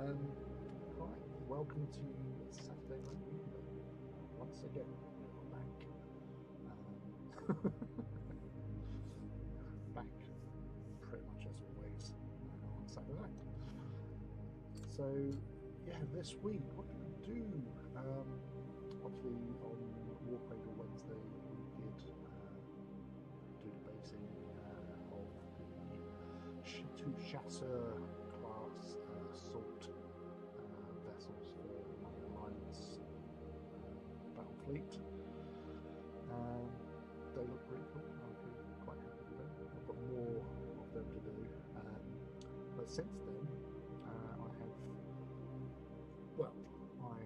Hi, welcome to Saturday Night Reaver. Once again, we're back. Back pretty much as always on Saturday night. So, yeah, this week, what did we do? Obviously, on Warcradle Wednesday, we did do the basing of the two chasseur class assault vessels for my Alliance battle fleet. They look pretty cool. I'm quite happy with them. I've got more of them to do. But since then, I have, well, I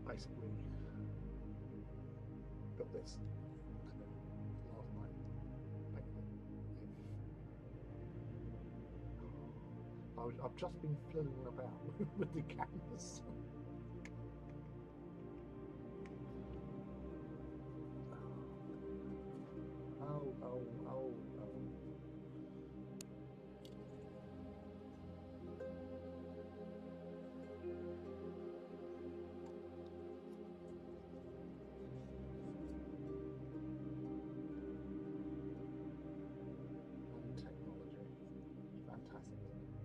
basically built this, and then last night painted it. I've just been fiddling about with the canvas. Oh. Technology. Fantastic. Let's try.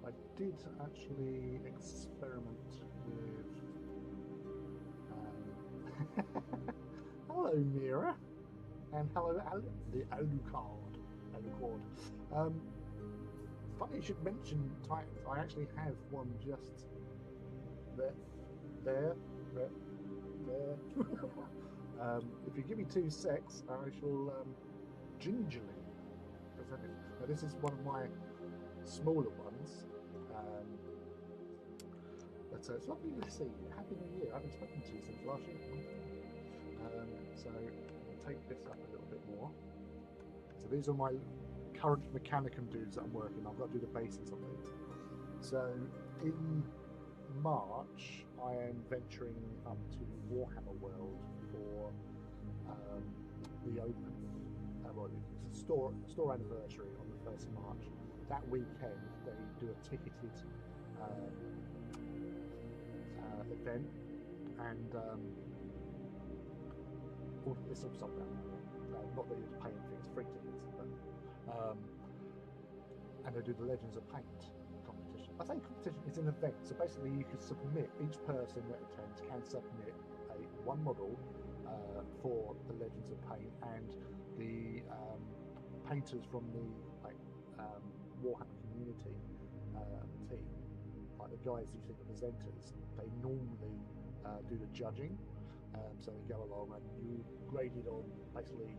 I did actually experiment with. Hello, Mira, and hello, the Alucard. Funny you should mention Titans. I actually have one just there. If you give me 2 secs, I shall gingerly present it. Now, this is one of my smaller ones. But it's lovely to see. Happy New Year. I haven't spoken to you since last year. So I'll take this up a little bit more. So these are my current Mechanicum dudes that I'm working on. I've got to do the bases of these. So in March, I am venturing up to Warhammer World for the open. Well, it's a store anniversary on the 1st of March. That weekend, they do a ticketed event, and it's all sold out. Not that you have to pay anything; it's free tickets. But, and they do the Legends of Paint competition. I say competition; it's an event. So basically, you can submit. Each person that attends can submit one model for the Legends of Paint, and the painters from the Warhammer community team, like the guys you see the presenters, they normally do the judging. So they go along and you graded on basically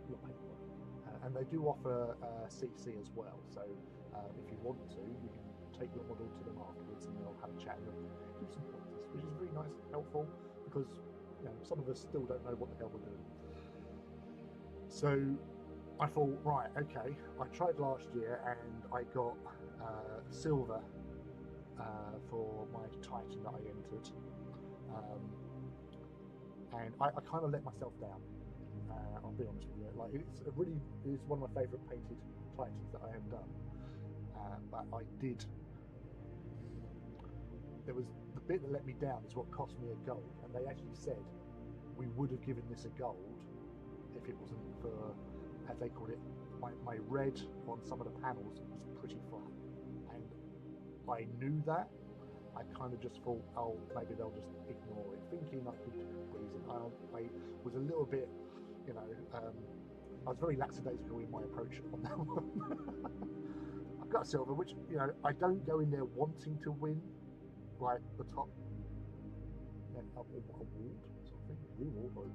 your paintwork. And they do offer CC as well. So if you want to, you can take your model to them afterwards and they'll have a chat and give some pointers, which is very nice and helpful because some of us still don't know what the hell we're doing. So I thought, right, okay, I tried last year and I got silver for my Titan that I entered. And I kind of let myself down. I'll be honest with you. Like it's one of my favourite painted Titans that I have done. But I did. There was the bit that let me down is what cost me a gold, and they actually said we would have given this a gold if it wasn't for, as they call it, my red on some of the panels is pretty flat, and I knew that. I kind of just thought, oh, maybe they'll just ignore it, thinking I could please it. I was a little bit, you know, I was very lackadaisical in my approach on that one. I've got a silver, which, you know, I don't go in there wanting to win, like the top award sort of thing, reward.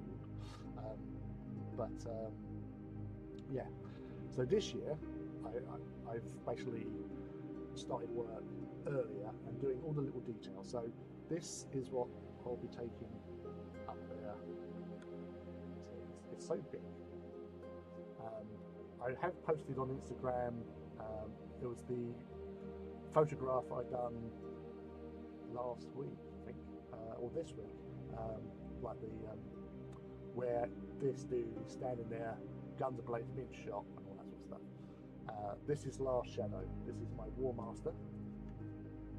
Yeah. So this year, I've basically started work earlier and doing all the little details. So this is what I'll be taking up there. It's so big. I have posted on Instagram. It was the photograph I done last week, I think, or this week, like the where this dude is standing there, guns ablaze, being shot, and all that sort of stuff. This is Last Shadow. This is my War Master,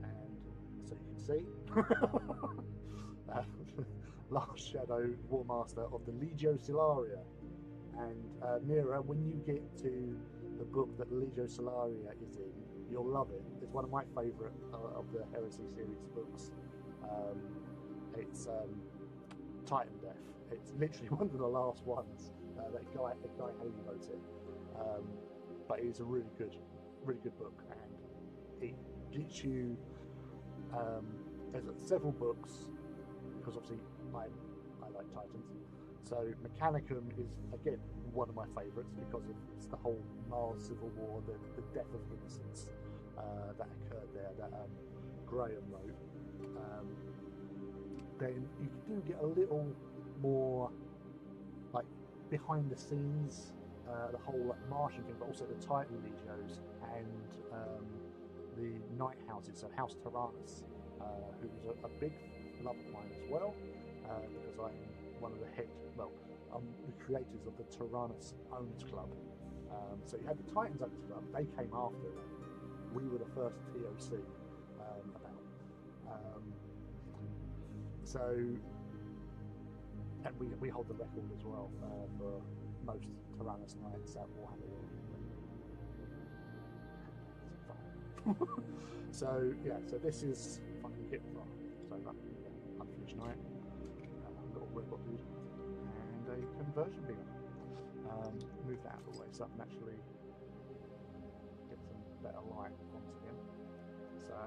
and so you can see, Last Shadow, War Master of the Legio Silaria. And Mira, when you get to the book that Legio Silaria is in, you'll love it. It's one of my favourite of the Heresy series books. It's Titan Death. It's literally one of the last ones. That guy Haley wrote it. But it's a really good book, and it gets you. There's several books, because obviously I like Titans. So Mechanicum is again one of my favourites because of it's the whole Mars Civil War, the death of innocents that occurred there, that Graham wrote. Then you do get a little more like behind the scenes, the whole like, Martian thing, but also the Titan Legios and the Night Houses, so House Tyrannus, who's a big love of mine as well, because I'm one of the I'm the creators of the Tyrannus Owners Club. So you had the Titans Owners Club, they came after it. We were the first TOC about. And we hold the record as well for most Tyrannus Knights at Warhammer. So yeah, so this is, if I can get far, so unfinished knight, little robot dude, and a conversion beam. Move that out of the way so I can actually get some better light onto him. So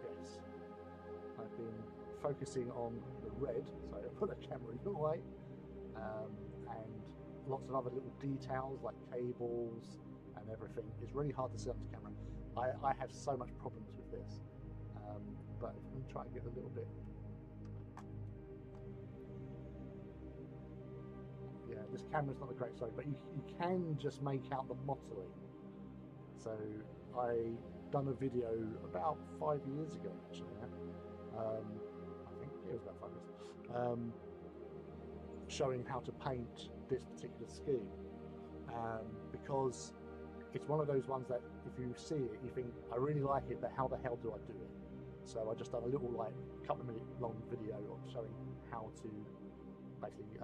yes, I've been focusing on the red, so I put a camera in the light, and lots of other little details like cables and everything. It's really hard to see on the camera. I have so much problems with this, but if I'm trying to get a little bit, yeah, this camera's not a great size, but you can just make out the mottling. So I done a video about 5 years ago actually now. I think it was about 5 years, showing how to paint this particular scheme, because it's one of those ones that if you see it, you think, I really like it, but how the hell do I do it? So I just done a little like couple-minute long video of showing how to basically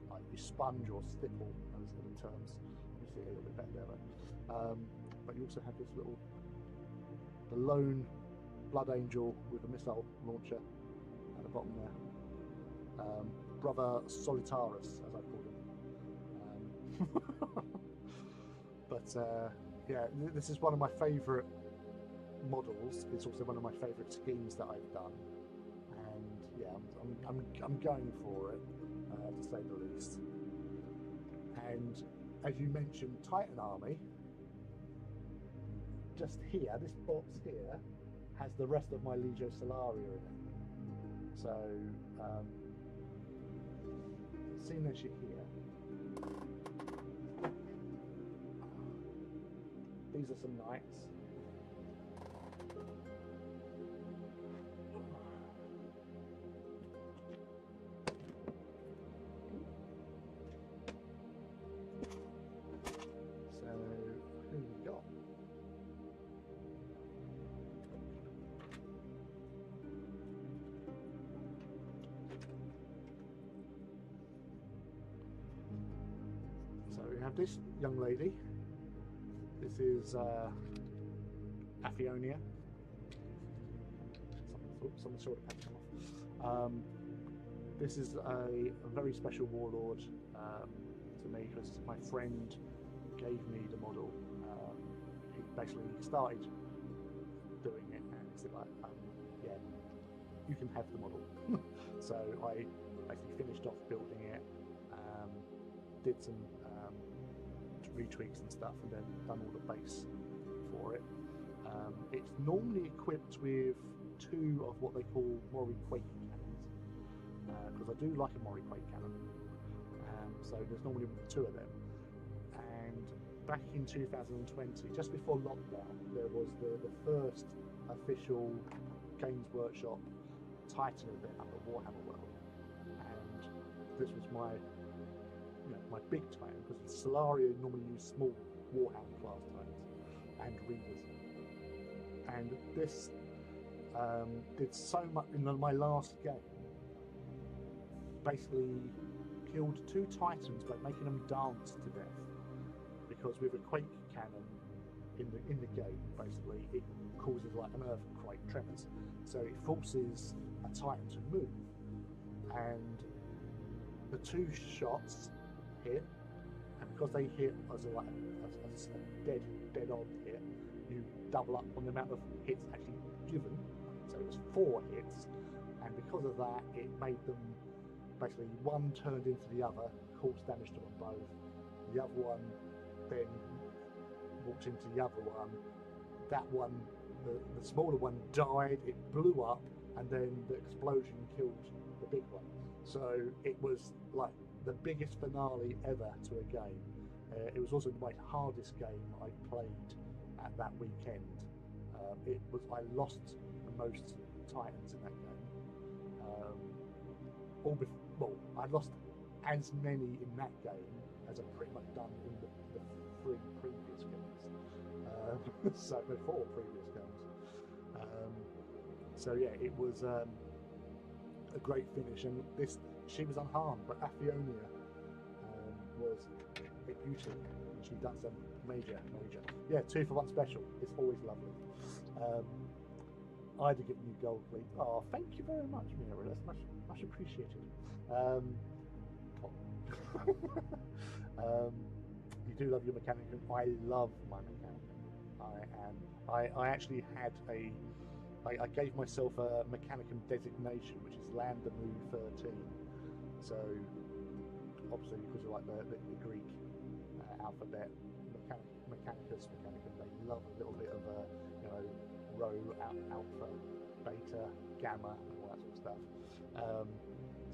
like you sponge or stipple, those are the terms. You see it a little bit better there, but you also have this little, the lone Blood Angel with a missile launcher at the bottom there. Brother Solitaris, as I call him. But yeah, this is one of my favourite models. It's also one of my favourite schemes that I've done, and yeah, I'm going for it, to say the least. And as you mentioned, Titan Army. Just here, this box here has the rest of my Legio Silaria in it. So, seeing as you're here, these are some knights. So, who we got? have this young lady. This is Aphionia. Something sort of come off. This is a very special warlord to me because my friend gave me the model. He basically started doing it and he said like, yeah, you can have the model. So I basically finished off building it, did some retweaks and stuff, and then done all the base for it. It's normally equipped with 2 of what they call Mori Quake cannons, because I do like a Mori Quake cannon. So there's normally 2 of them. And back in 2020, just before lockdown, there was the first official Games Workshop Titan event up at Warhammer World, and this was my my big Titan, because Solaria normally use small Warhammer class Titans and Reavers, and this did so much in my last game. Basically killed 2 Titans by making them dance to death, because with a Quake cannon in the game, basically it causes like an earthquake, tremors, so it forces a Titan to move, and the 2 shots hit, and because they hit as a dead on hit, you double up on the amount of hits actually given. So it was 4 hits, and because of that, it made them basically one turned into the other, caused damage to them both. The other one then walked into the other one. That one, the smaller one, died. It blew up, and then the explosion killed the big one. So it was like the biggest finale ever to a game. It was also my hardest game I played at that weekend. I lost the most Titans in that game. I lost as many in that game as I've pretty much done in the 3 previous games. So the 4 previous games. So yeah, it was a great finish, and she was unharmed, but Aphionia was a beauty. She done some major. Yeah, 2 for 1 special. It's always lovely. I'd have given you gold, please. Oh, thank you very much, Mira. That's much appreciated. You do love your Mechanicum. I love my Mechanicum. I actually had I gave myself a Mechanicum designation, which is Landamu 13. So obviously because of like the Greek alphabet, Mechanicus, Mechanicum, they love a little bit of Rho, Alpha, Beta, Gamma, and all that sort of stuff.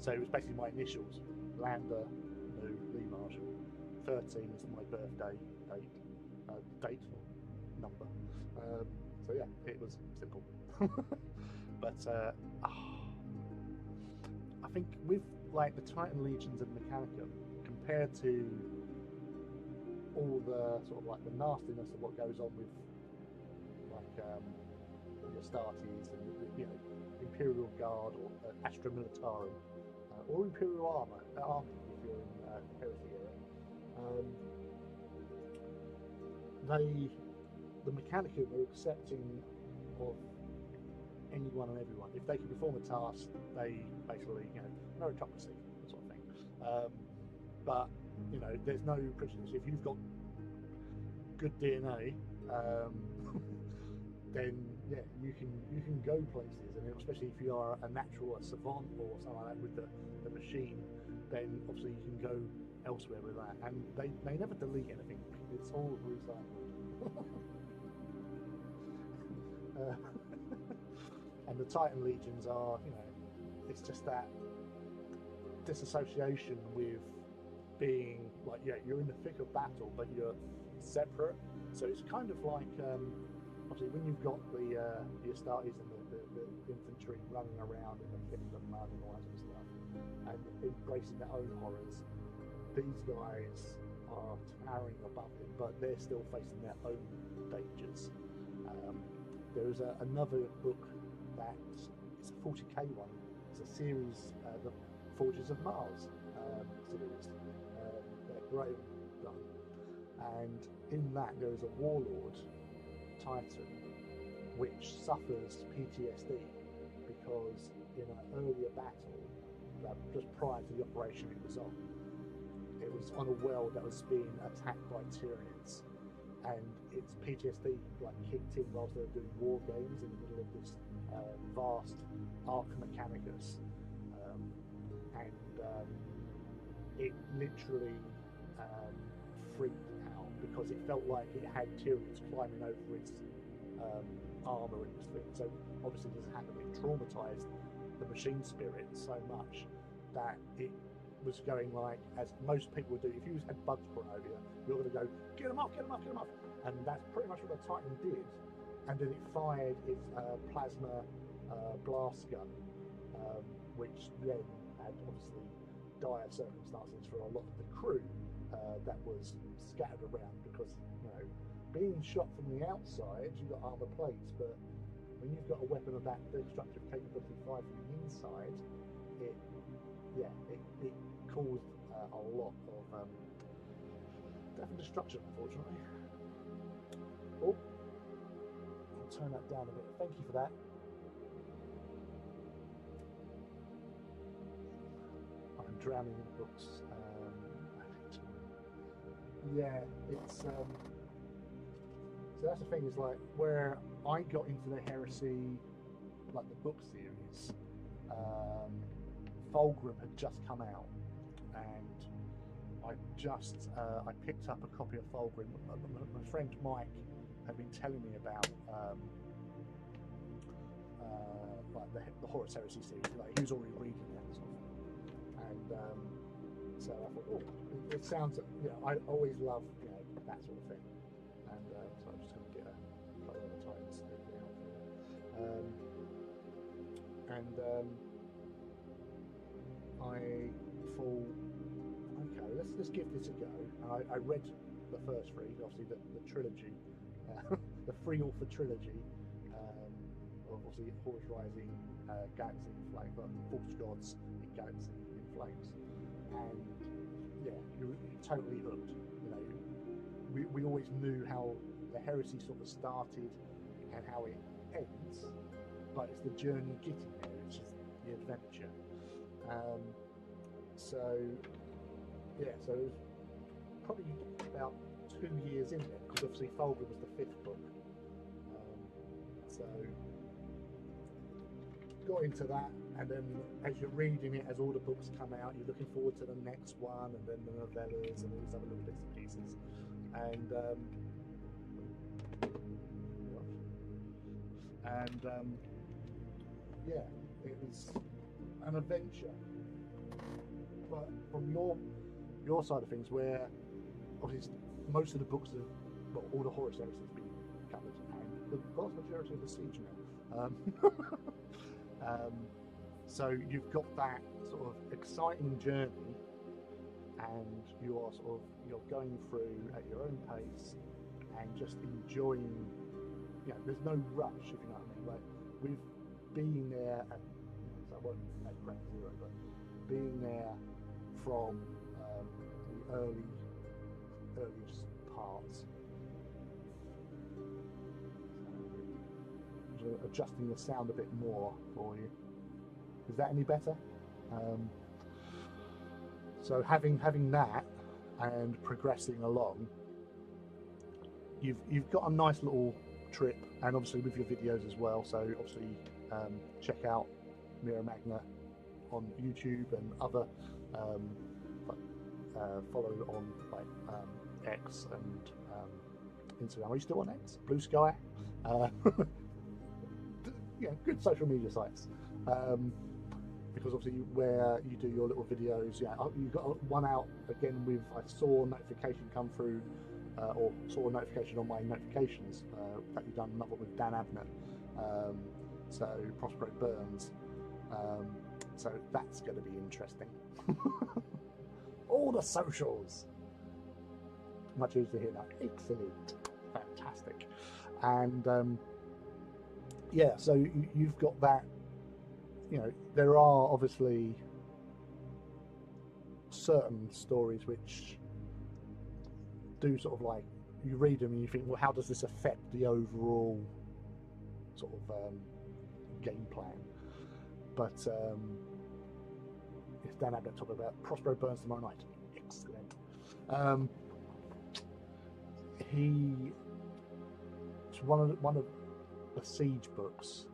So it was basically my initials, Landa, Nu, Lee Marshall. 13 is my birthday date or number. So yeah, it was simple. But I think with like the Titan Legions and Mechanicum, compared to all the sort of like the nastiness of what goes on with like your Astartes and Imperial Guard or Astra Militarum or Imperial Army if you're in Heresy era, the Mechanicum are accepting of anyone and everyone. If they can perform a task, they basically, meritocracy, that sort of thing. But there's no prejudice. If you've got good DNA, then yeah, you can go places, and especially if you are a natural, a savant, or something like that with the machine, then obviously you can go elsewhere with that. And they never delete anything; it's all recycled. And the Titan Legions are, it's just that disassociation with being like, yeah, you're in the thick of battle, but you're separate. So it's kind of like, obviously, when you've got the Astartes and the infantry running around in the thick of the mud and all that sort of stuff, and embracing their own horrors, these guys are towering above it, but they're still facing their own dangers. There's another book that it's a 40k one. It's a series, the Forges of Mars series. They're great done. and in that there is a warlord titan which suffers PTSD because in an earlier battle, just prior to the operation it was on a world that was being attacked by Tyranids, and its PTSD like kicked in whilst they were doing war games in the middle of this vast Arc Mechanicus, and it literally freaked out because it felt like it had Tyranids climbing over its armour and its thing. So obviously this happened. It traumatized the machine spirit so much that it was going like, as most people would do, if you had bugs crawling over you, you're going to go, get them off, get them off, get them off. And that's pretty much what the Titan did. And then it fired its plasma blast gun, which then had obviously dire circumstances for a lot of the crew that was scattered around because, you know, being shot from the outside, you've got armour plates, but when you've got a weapon of that destructive capability fired from the inside, it caused a lot of death and destruction, unfortunately. Oh, I'll turn that down a bit. Thank you for that. I'm drowning in books. Yeah, it's so that's the thing, is like where I got into the heresy, like the book series. Fulgrim had just come out, and I picked up a copy of Fulgrim. My friend Mike had been telling me about like the Horus Heresy series. Like he was already reading that sort of thing, and so I thought, oh, it sounds, you know, I always love, you know, that sort of thing, and so I'm just going to get a couple of the Titans out. I thought, okay, let's give this a go. And I read the first three, obviously the trilogy, the three author trilogy, obviously Horus Rising, Galaxy in Flames, False Gods in Galaxy in Flames, and yeah, you're totally hooked. You know, we always knew how the heresy sort of started and how it ends, but it's the journey getting there, it's just the adventure. So it was probably about 2 years in there, because obviously Fulgrim was the 5th book. So got into that, and then as you're reading it, as all the books come out, you're looking forward to the next one, and then the novellas and all these other little bits and pieces. And yeah, it was an adventure. But from your side of things, where obviously most of the books have, well, all the Horus Heresy has been covered, and the vast majority of the Siege now. So you've got that sort of exciting journey, and you're going through at your own pace and just enjoying. You know, there's no rush, if you know what I mean. Like with being there, so I won't make Ground Zero, but being there from the earliest parts. So adjusting the sound a bit more for you. Is that any better? So having that and progressing along, you've got a nice little trip, and obviously with your videos as well. So obviously check out Mira Magna on YouTube and other follow on like X and Instagram. Are you still on X? Blue Sky? Yeah, good social media sites. Because obviously where you do your little videos, yeah, you got one out again with, I saw a notification come through, or saw a notification on my notifications that you've done another one with Dan Abnett, so Prospero Burns, so that's going to be interesting. All the socials, much easier to hear now. Excellent, fantastic, and yeah, so you've got that. You know, there are obviously certain stories which do sort of like, you read them and you think, well, how does this affect the overall sort of game plan? But it's Dan Abbott talking about Prospero Burns tomorrow night. Excellent. It's one of the Siege books,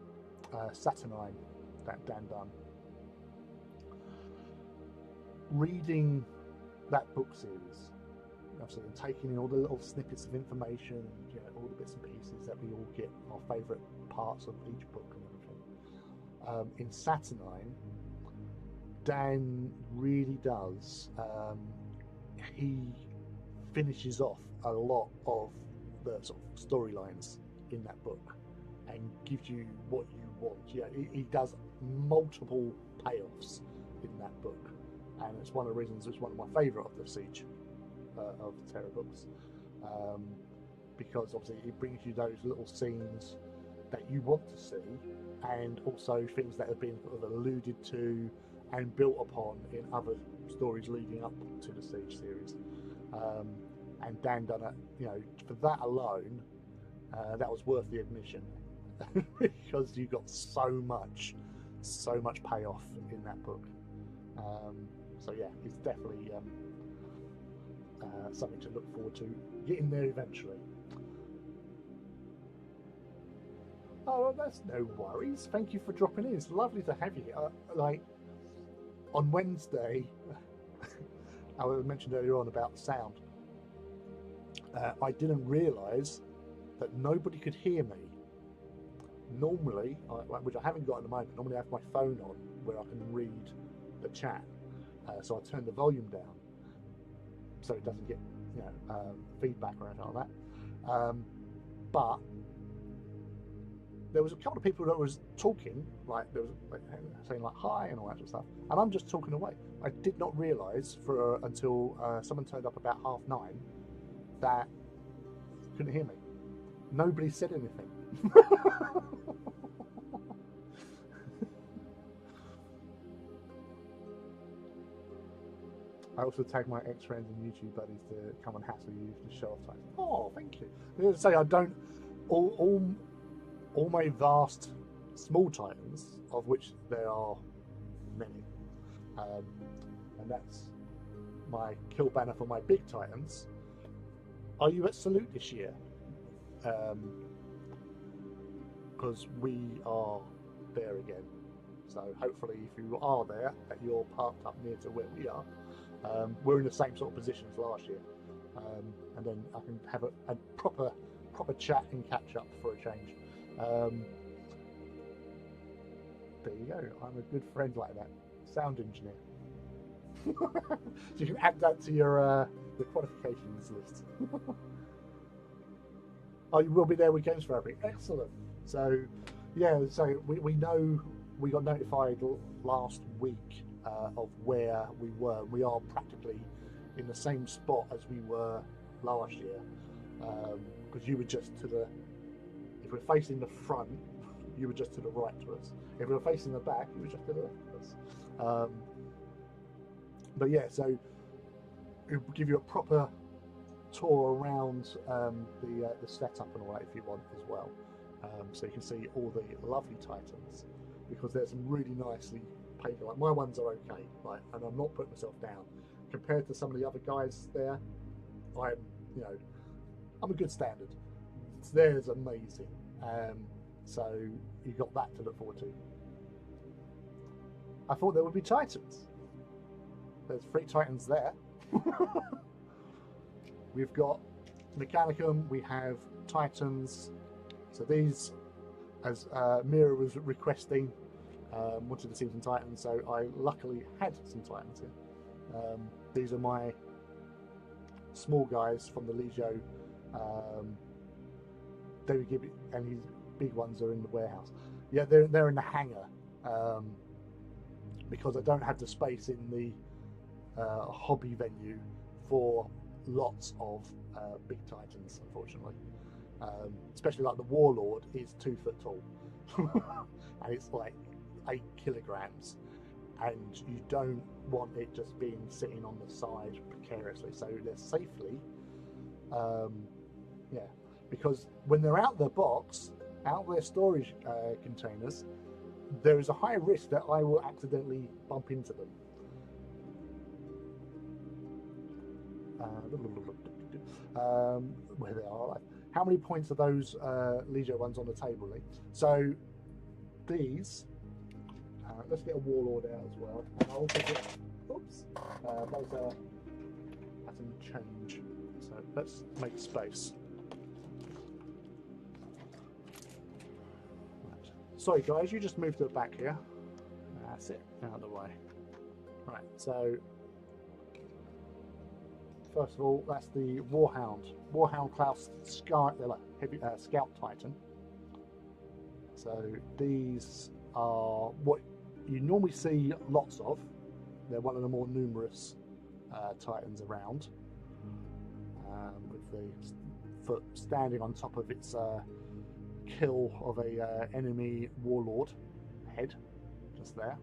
Saturnine, that Dan done. Reading that book series, obviously, and taking in all the little snippets of information, and, you know, all the bits and pieces that we all get, our favourite parts of each book and everything. In Saturnine, Dan really does. He finishes off a lot of the sort of storylines in that book and gives you what you want. Yeah, he does multiple payoffs in that book, and it's one of the reasons it's one of my favourite of the Siege of the Terror books, because obviously it brings you those little scenes that you want to see, and also things that have been sort of alluded to and built upon in other stories leading up to the Siege series. And Dan done it, you know, for that alone, that was worth the admission, because you got so much payoff in that book. So yeah, it's definitely something to look forward to, getting there eventually. Oh, well, that's no worries. Thank you for dropping in. It's lovely to have you here. Like, on Wednesday, I mentioned earlier on about sound. I didn't realise that nobody could hear me. Normally, which I haven't got at the moment, normally I have my phone on where I can read the chat. So I turn the volume down so it doesn't get, you know, feedback or anything like that. But there was a couple of people that was talking, like there was like, saying like hi and all that sort of stuff, and I'm just talking away. I did not realise until someone turned up about 9:30 that couldn't hear me. Nobody said anything. I also tag my ex-friends and YouTube buddies to come and hassle you to show off time. Oh, thank you. I say I don't. All my vast small titans, of which there are many, and that's my kill banner for my big titans. Are you at Salute this year? Because we are there again. So hopefully, if you are there, that you're parked up near to where we are. We're in the same sort of position as last year, and then I can have a proper chat and catch up for a change. There you go. I'm a good friend like that. Sound engineer. So you can add that to your qualifications list. Oh, you will be there with Games Fabric. Excellent. So yeah, so we know we got notified last week of where we were. We are practically in the same spot as we were last year, because you were just to the, if we're facing the front, you were just to the right to us. If we were facing the back, you were just to the left of us. But yeah, so it will give you a proper tour around the setup and all that if you want as well. So you can see all the lovely titans, because there's some really nicely painted. Like my ones are okay, like, and I'm not putting myself down compared to some of the other guys there. I'm a good standard. Theirs amazing. So you got that to look forward to. I thought there would be titans. There's 3 titans there. We've got Mechanicum, we have titans. So these, as Mira was requesting, wanted to see some titans, so I luckily had some titans here. These are my small guys from the Legio. David Gibbet, and his big ones are in the warehouse. Yeah, they're in the hangar, because I don't have the space in the hobby venue for lots of big titans, unfortunately. Especially like the Warlord is 2 foot tall, and it's like 8 kilograms, and you don't want it just being sitting on the side precariously. So they're safely Yeah, because when they're out of their box, out of their storage containers, there is a high risk that I will accidentally bump into them. Where they are. How many points are those Legio ones on the table, Lee? So these, let's get a Warlord out as well. And I'll also get, oops, laser pattern change. So let's make space. Right. Sorry guys, you just move to the back here. That's it, out of the way. Right, so first of all, that's the Warhound class Scout Titan. So these are what you normally see lots of. They're one of the more numerous Titans around, with the foot standing on top of its kill of a enemy warlord head, just there.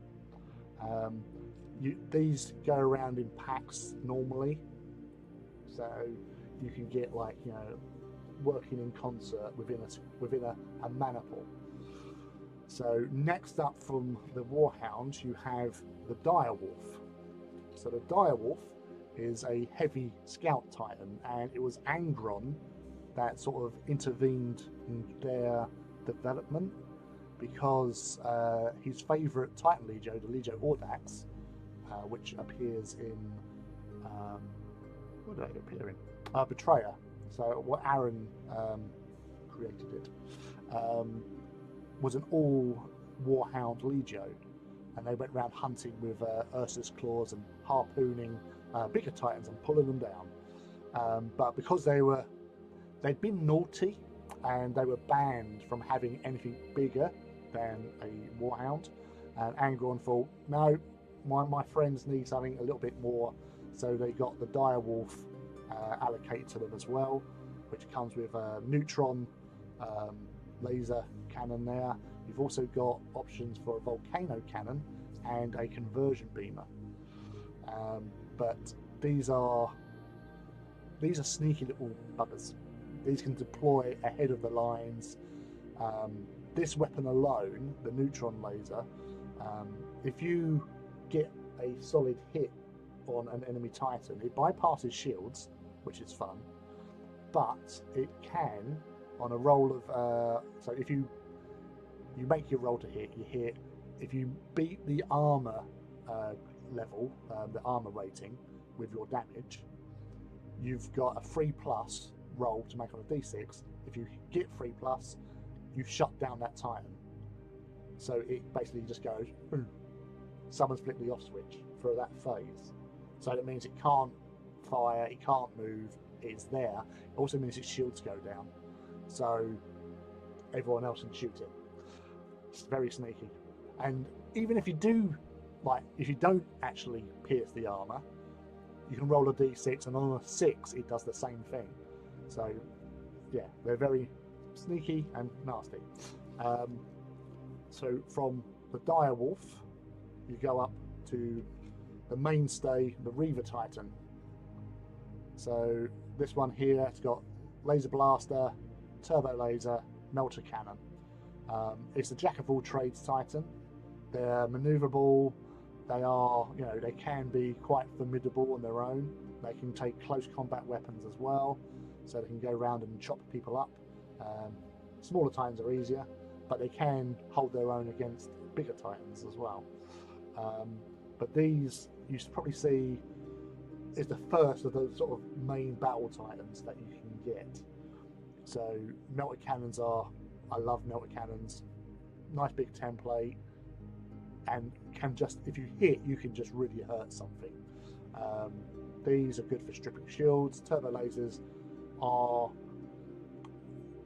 These go around in packs normally. So you can get, like, you know, working in concert within a maniple. So next up from the Warhound, you have the Direwolf. So the Direwolf is a heavy scout titan, and it was Angron that sort of intervened in their development, because his favourite Titan Legio, the Legio Audax, which appears in what did it appear in? Betrayer. So what Aaron created it, was an all Warhound Legio, and they went around hunting with Ursus claws and harpooning bigger Titans and pulling them down. But because they'd been naughty and they were banned from having anything bigger than a Warhound, and Angron thought, no, my friends need something a little bit more. So they got the Direwolf allocated to them as well, which comes with a neutron laser cannon there. You've also got options for a volcano cannon and a conversion beamer. But these are sneaky little buggers. These can deploy ahead of the lines. This weapon alone, the neutron laser, if you get a solid hit on an enemy Titan, it bypasses shields, which is fun, but it can, on a roll of so if you make your roll to hit, you hit. If you beat the armor level, the armor rating with your damage, you've got a 3+ roll to make on a d6. If you get 3+, you shut down that Titan. So it basically just goes, someone's flipped the off switch for that phase. So that means it can't fire, it can't move, it's there. It also means its shields go down, so everyone else can shoot it. It's very sneaky. And even if you do, like, if you don't actually pierce the armor, you can roll a d6, and on a 6 it does the same thing. So yeah, they're very sneaky and nasty. So from the Direwolf, you go up to the mainstay, the Reaver Titan. So this one here, it's got laser blaster, turbo laser, melter cannon. It's a jack of all trades Titan. They're maneuverable. They are, you know, they can be quite formidable on their own. They can take close combat weapons as well, so they can go around and chop people up. Smaller Titans are easier, but they can hold their own against bigger Titans as well. But these you should probably see is the first of the sort of main battle Titans that you can get. So melter cannons I love melter cannons. Nice big template, and can just, if you hit, you can just really hurt something. These are good for stripping shields. Turbo lasers are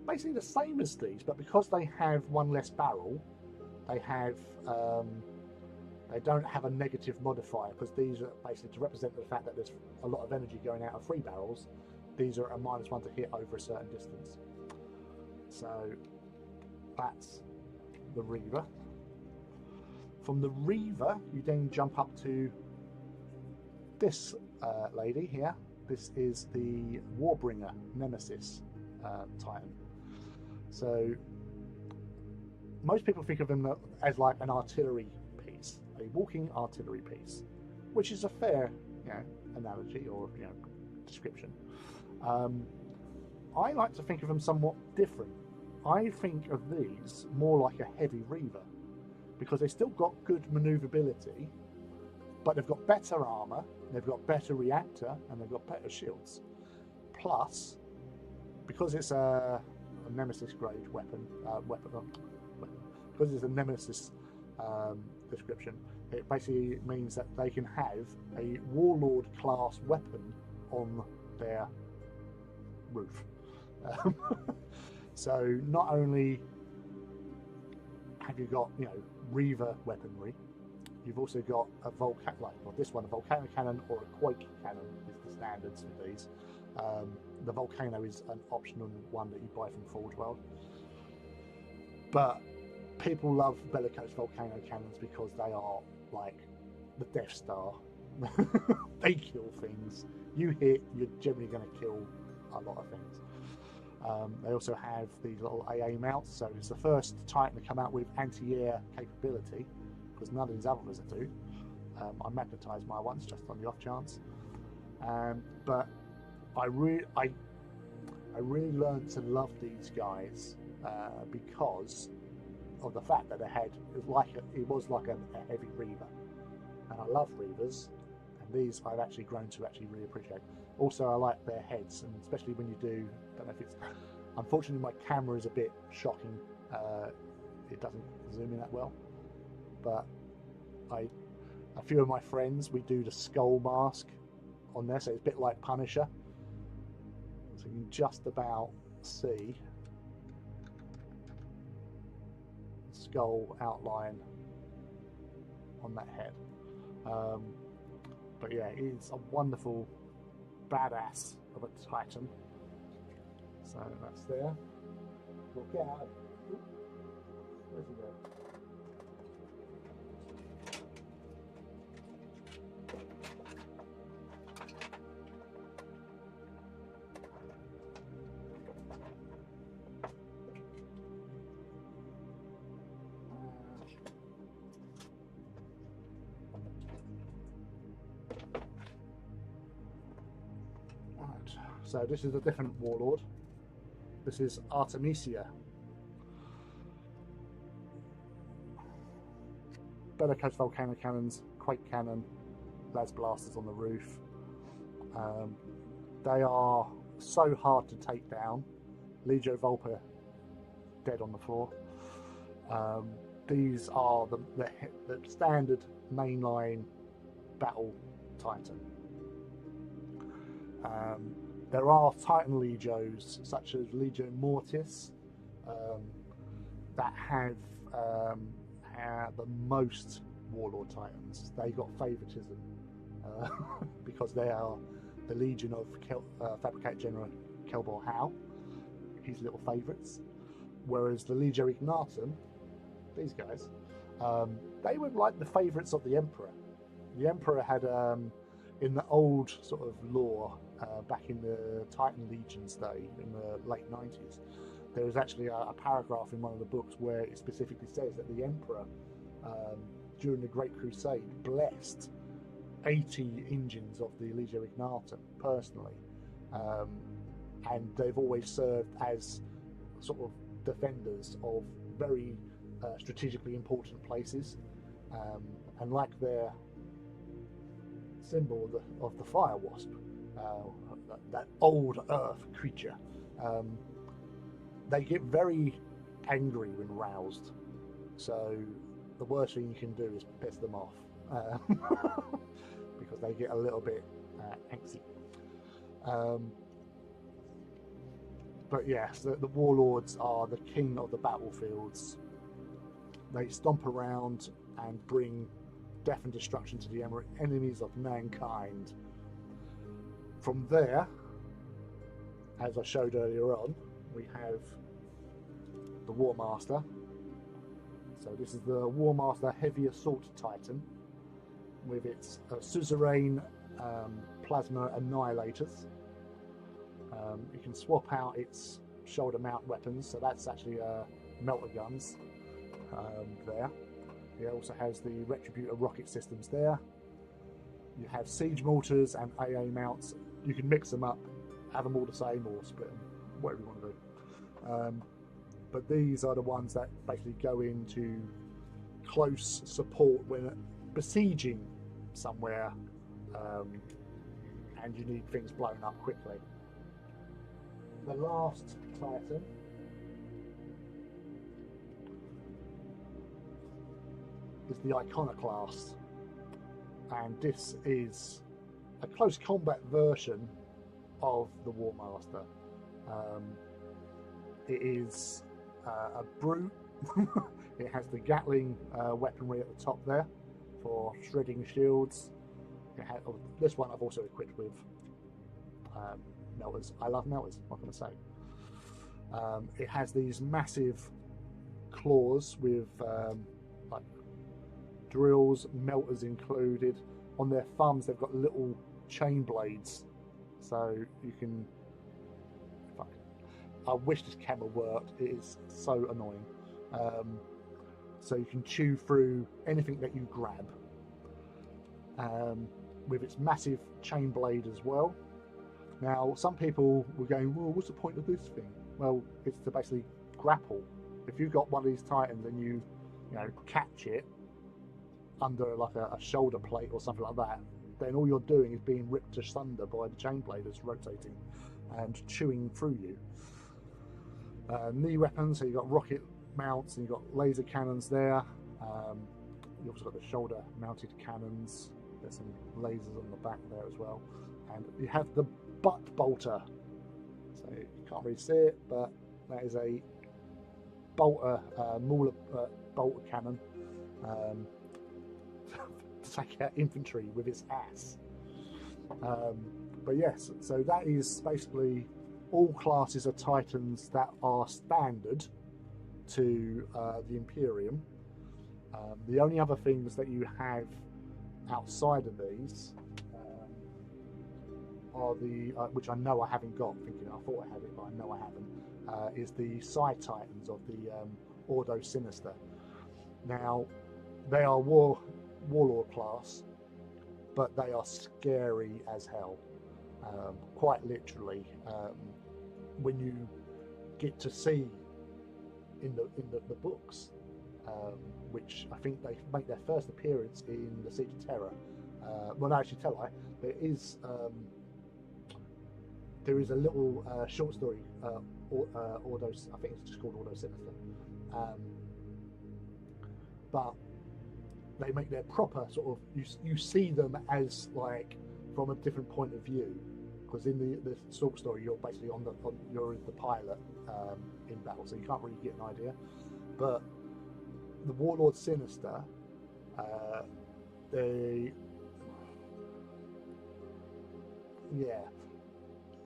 basically the same as these, but because they have one less barrel, they have they don't have a negative modifier, because these are basically to represent the fact that there's a lot of energy going out of 3 barrels. These are a -1 to hit over a certain distance. So that's the Reaver. From the Reaver, you then jump up to this lady here, This is the Warbringer Nemesis Titan. So most people think of them as like an artillery piece, a walking artillery piece, which is a fair, analogy or description. I like to think of them somewhat different. I think of these more like a heavy Reaver, because they've still got good maneuverability, but they've got better armor, they've got better reactor, and they've got better shields. Plus, because it's a Nemesis grade weapon, because it's a Nemesis description, it basically means that they can have a Warlord class weapon on their roof. So not only have you got Reaver weaponry, you've also got a this one, a volcano cannon or a quake cannon is the standards for these. The volcano is an optional one that you buy from Forge World, but people love bellicose volcano cannons because they are like the Death Star. They kill things. You hit, you're generally going to kill a lot of things. They also have these little AA mounts, so it's the first Titan to come out with anti-air capability, because none of these others do. I magnetised my ones just on the off chance, but I really learned to love these guys because of the fact that it was like a heavy Reaver, and I love Reavers, and these I've actually grown to really appreciate. Also, I like their heads, and especially when you do, don't know if it's, unfortunately my camera is a bit shocking, it doesn't zoom in that well, but a few of my friends, we do the skull mask on there, so it's a bit like Punisher, so you can just about see the skull outline on that head. But yeah, it's a wonderful badass of a Titan. So that's there. We'll get out. Where's he go? So this is a different Warlord. This is Artemisia. Bellicose volcano cannons, quake cannon, las blasters on the roof. They are so hard to take down. Legio Volpa dead on the floor. These are the standard mainline battle Titan. There are Titan Legios, such as Legio Mortis, that have the most Warlord Titans. They got favoritism because they are the Legion of Fabricate General Kelbor Howe, his little favourites. Whereas the Legio Ignatum, these guys, they were like the favourites of the Emperor. The Emperor had, in the old sort of lore, back in the Titan Legions day, in the late 90s, there is actually a paragraph in one of the books where it specifically says that the Emperor, during the Great Crusade, blessed 80 engines of the Legio Ignatum personally, and they've always served as sort of defenders of very strategically important places, and like their symbol of the fire wasp, that old earth creature, they get very angry when roused, so the worst thing you can do is piss them off, because they get a little bit angsty. But yes, the Warlords are the king of the battlefields. They stomp around and bring death and destruction to the enemies of mankind. From there, as I showed earlier on, we have the War Master. So this is the War Master Heavy Assault Titan with its suzerain plasma annihilators. You can swap out its shoulder mount weapons, so that's actually melter guns there. It also has the Retributor rocket systems there. You have siege mortars and AA mounts. You can mix them up, have them all the same, or split them, whatever you want to do. But these are the ones that basically go into close support when besieging somewhere, and you need things blown up quickly. The last Titan is the Iconoclast, and this is a close combat version of the War Master. It is a brute. It has the Gatling weaponry at the top there for shredding shields. This one I've also equipped with melters. I love melters, what can I say? It has these massive claws with like drills, melters included. On their thumbs they've got little chain blades, so you can, I wish this camera worked, it is so annoying. So you can chew through anything that you grab, with its massive chain blade as well. Now some people were going, well, what's the point of this thing? Well, it's to basically grapple. If you've got one of these Titans and you catch it under like a shoulder plate or something like that, then all you're doing is being ripped asunder by the chain blade that's rotating and chewing through you. Knee weapons, so you've got rocket mounts and you've got laser cannons there. You've also got the shoulder mounted cannons. There's some lasers on the back there as well. And you have the butt bolter. So you can't really see it, but that is a bolter, Mauler bolter cannon. To take out infantry with its ass. But yes, so that is basically all classes of Titans that are standard to the Imperium. The only other things that you have outside of these are the, which I know I haven't got, thinking I thought I had it, but I know I haven't, is the Side Titans of the Ordo Sinister. Now, they are Warlord class, but they are scary as hell, quite literally. When you get to see in the books, which I think they make their first appearance in the Siege of Terror. Well, no, actually, tell I. There is a little short story, Ordo. I think it's just called Ordo Sinister. But they make their proper sort of. You see them as like from a different point of view, because in the short story you're basically you're the pilot in battle, so you can't really get an idea. But the Warlord Sinister,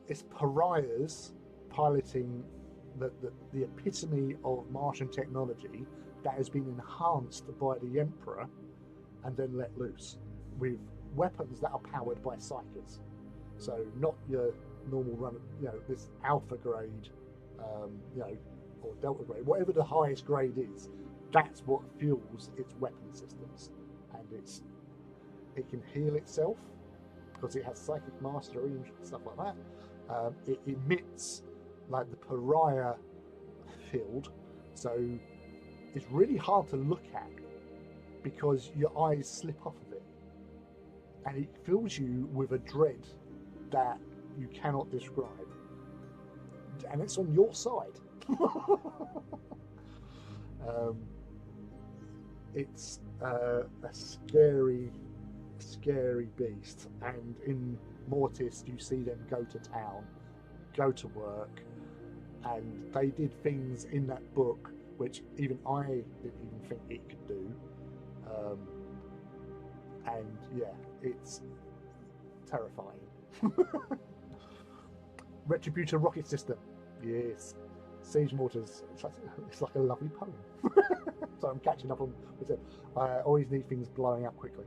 it's pariahs piloting the epitome of Martian technology that has been enhanced by the Emperor and then let loose with weapons that are powered by psychers. So not your normal run, this alpha grade, or delta grade, whatever the highest grade is. That's what fuels its weapon systems, and it can heal itself because it has psychic mastery and stuff like that. It emits like the pariah field, so it's really hard to look at because your eyes slip off of it, and it fills you with a dread that you cannot describe, and it's on your side. It's a scary beast, and in Mortis you see them go to town, go to work, and they did things in that book which even I didn't even think it could do. And yeah, it's terrifying. Retributor rocket system, yes. Siege mortars, it's like a lovely poem. So I'm catching up on with it. I always need things blowing up quickly.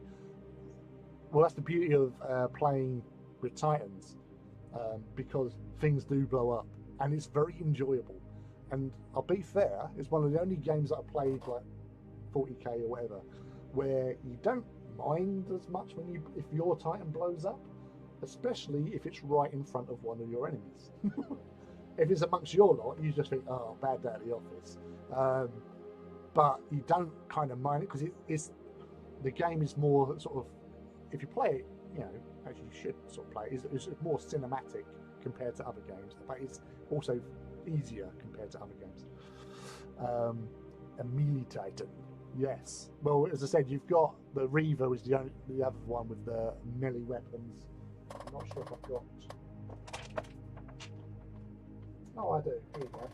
well, that's the beauty of playing with Titans, because things do blow up, and it's very enjoyable. And I'll be fair, it's one of the only games that I played like 40k or whatever, where you don't mind as much if your Titan blows up, especially if it's right in front of one of your enemies. If it's amongst your lot, you just think, oh, bad day at the office. But you don't kind of mind it, because the game is more sort of, if you play it, you know, as you should sort of play it, it's more cinematic compared to other games, but it's also easier compared to other games. A melee Titan, yes. Well, as I said, you've got the Reaver was the other one with the melee weapons. I'm not sure if I've got. Oh, I do. Here we go.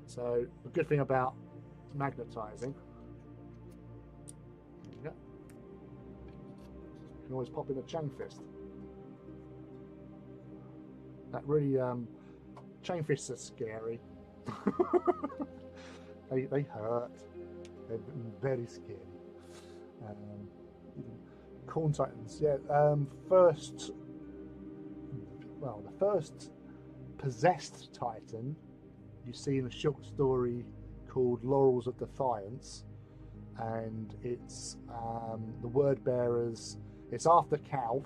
So the good thing about magnetizing, there you go. You can always pop in a chain fist. That really, chain fists are scary. they hurt. They're very scary. Corn Titans, yeah. The first possessed Titan you see in a short story called Laurels of Defiance, and it's the word bearers. It's after Calf,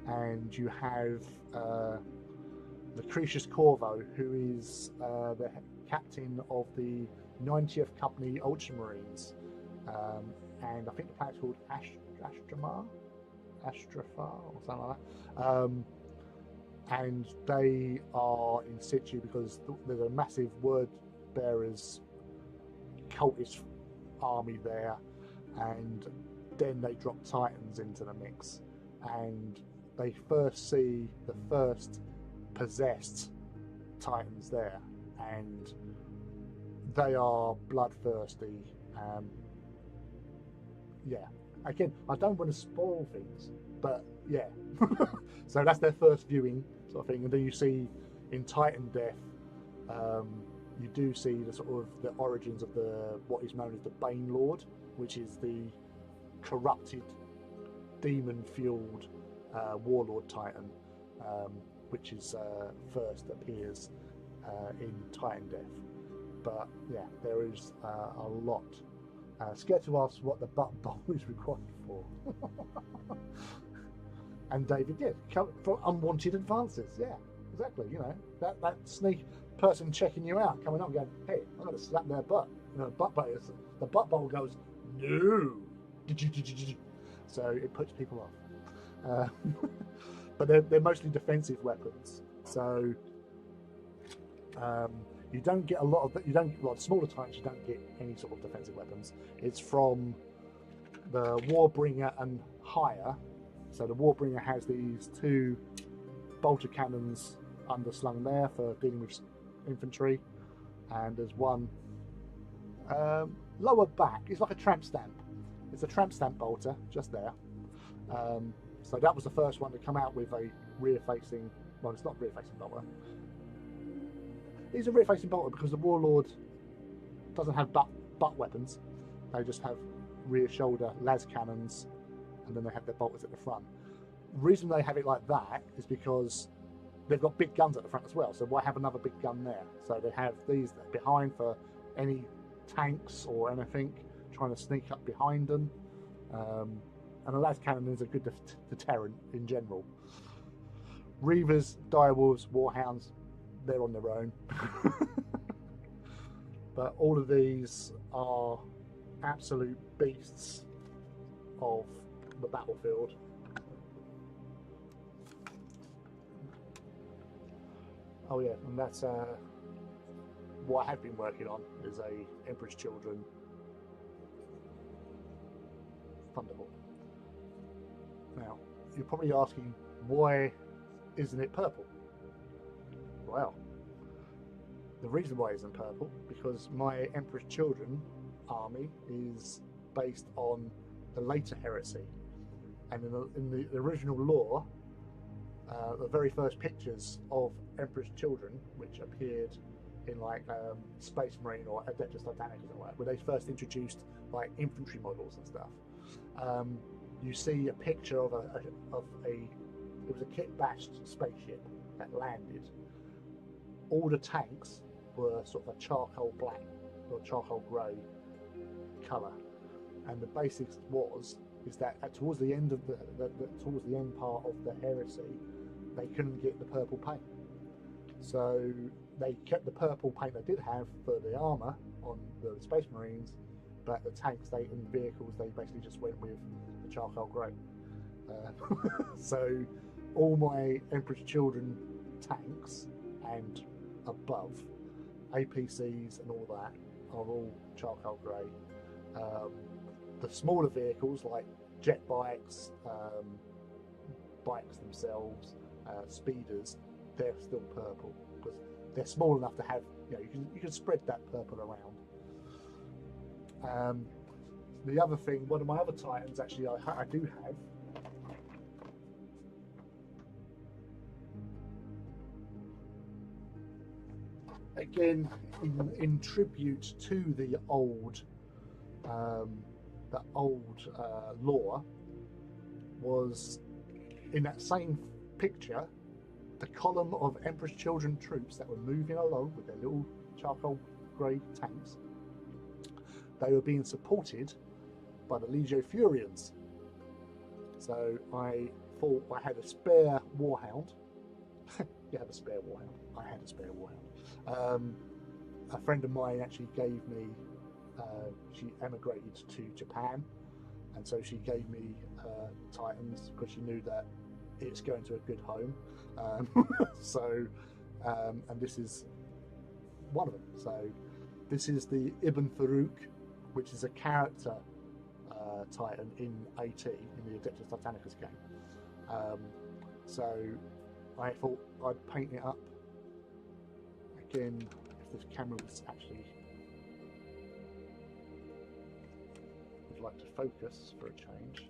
and you have Lucretius Corvo, who is the captain of the 90th Company Ultramarines, and I think the planet's called Astrafar or something like that. And they are in situ because there's a massive word bearers cultist army there, and then they drop Titans into the mix, and they first see the first possessed Titans there, and they are bloodthirsty. Yeah, again, I don't want to spoil things, but yeah. So that's their first viewing sort of thing, and then you see in Titan Death, you do see the sort of the origins of what is known as the Bane Lord, which is the corrupted, demon-fueled warlord Titan, which is first appears in Titan Death. But yeah, there is a lot. Scared to ask what the butt bowl is required for. And David did for unwanted advances. Yeah, exactly. You know, that sneak person checking you out, coming up and going, "Hey, I'm going to slap their butt." You know, the butt bowl goes, "No." So it puts people off. But they're mostly defensive weapons. So you don't get a lot of smaller Titans. You don't get any sort of defensive weapons. It's from the Warbringer and higher. So the Warbringer has these two bolter cannons underslung there for dealing with infantry, and there's one lower back. It's like a tramp stamp. It's a tramp stamp bolter just there. So that was the first one to come out with a rear-facing. Well, it's not rear-facing bolter. It's a rear-facing bolter because the Warlord doesn't have butt weapons. They just have rear shoulder las cannons, and then they have their bolters at the front. The reason they have it like that is because they've got big guns at the front as well. So why have another big gun there? So they have these behind for any tanks or anything trying to sneak up behind them. And a las cannon is a good deterrent in general. Reavers, direwolves, warhounds, they're on their own. But all of these are absolute beasts of the battlefield. Oh yeah, and that's what I have been working on is a Emperor's Children Thunderbolt. Now, you're probably asking, why isn't it purple? Well, the reason why it isn't purple, because my Emperor's Children army is based on the later heresy. And in the original lore, the very first pictures of Emperor's Children, which appeared in like Space Marine or Adeptus Titanicus or whatever, where they first introduced like infantry models and stuff, you see a picture of it was a kit-bashed spaceship that landed. All the tanks were sort of a charcoal black or charcoal grey colour, and the basics is that towards the end of towards the end part of the Heresy, they couldn't get the purple paint, so they kept the purple paint they did have for the armour on the Space Marines, but the tanks and vehicles they basically just went with the charcoal grey. So all my Emperor's Children tanks and above, APCs and all that, are all charcoal grey. The smaller vehicles like jet bikes, bikes themselves, speeders, they're still purple because they're small enough to have, you can spread that purple around. The other thing, one of my other Titans actually I do have. Again, in tribute to the old lore, was in that same picture the column of Emperor's Children troops that were moving along with their little charcoal grey tanks. They were being supported by the Legio Furians. So I thought I had a spare Warhound. You have a spare Warhound. I had a spare Warhound. A friend of mine actually gave me, she emigrated to Japan, and so she gave me Titans because she knew that it's going to a good home. And this is one of them. So this is the Ibn Farouk, which is a character Titan in AT, in the Adeptus Titanicus game. So I thought I'd paint it up. Again, if this camera was actually would like to focus for a change.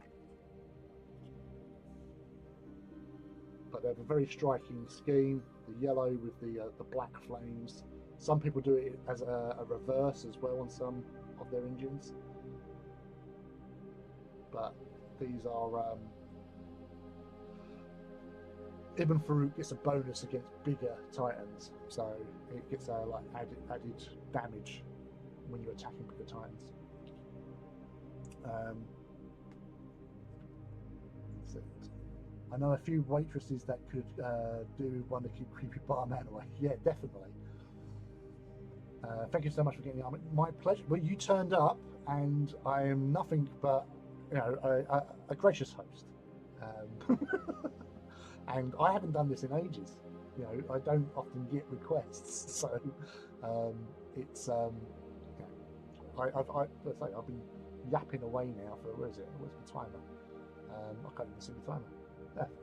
But they have a very striking scheme, the yellow with the black flames. Some people do it as a reverse as well on some of their engines. But these are Ibn Farouk gets a bonus against bigger Titans, so it gets a added damage when you're attacking bigger Titans. That's it. I know a few waitresses that could do one to keep creepy barman away. Yeah, definitely. Thank you so much for getting the army. My pleasure. Well, you turned up, and I am nothing but a gracious host. And I haven't done this in ages. I don't often get requests, so it's I've been yapping away now for where's the timer? I can't even see the timer.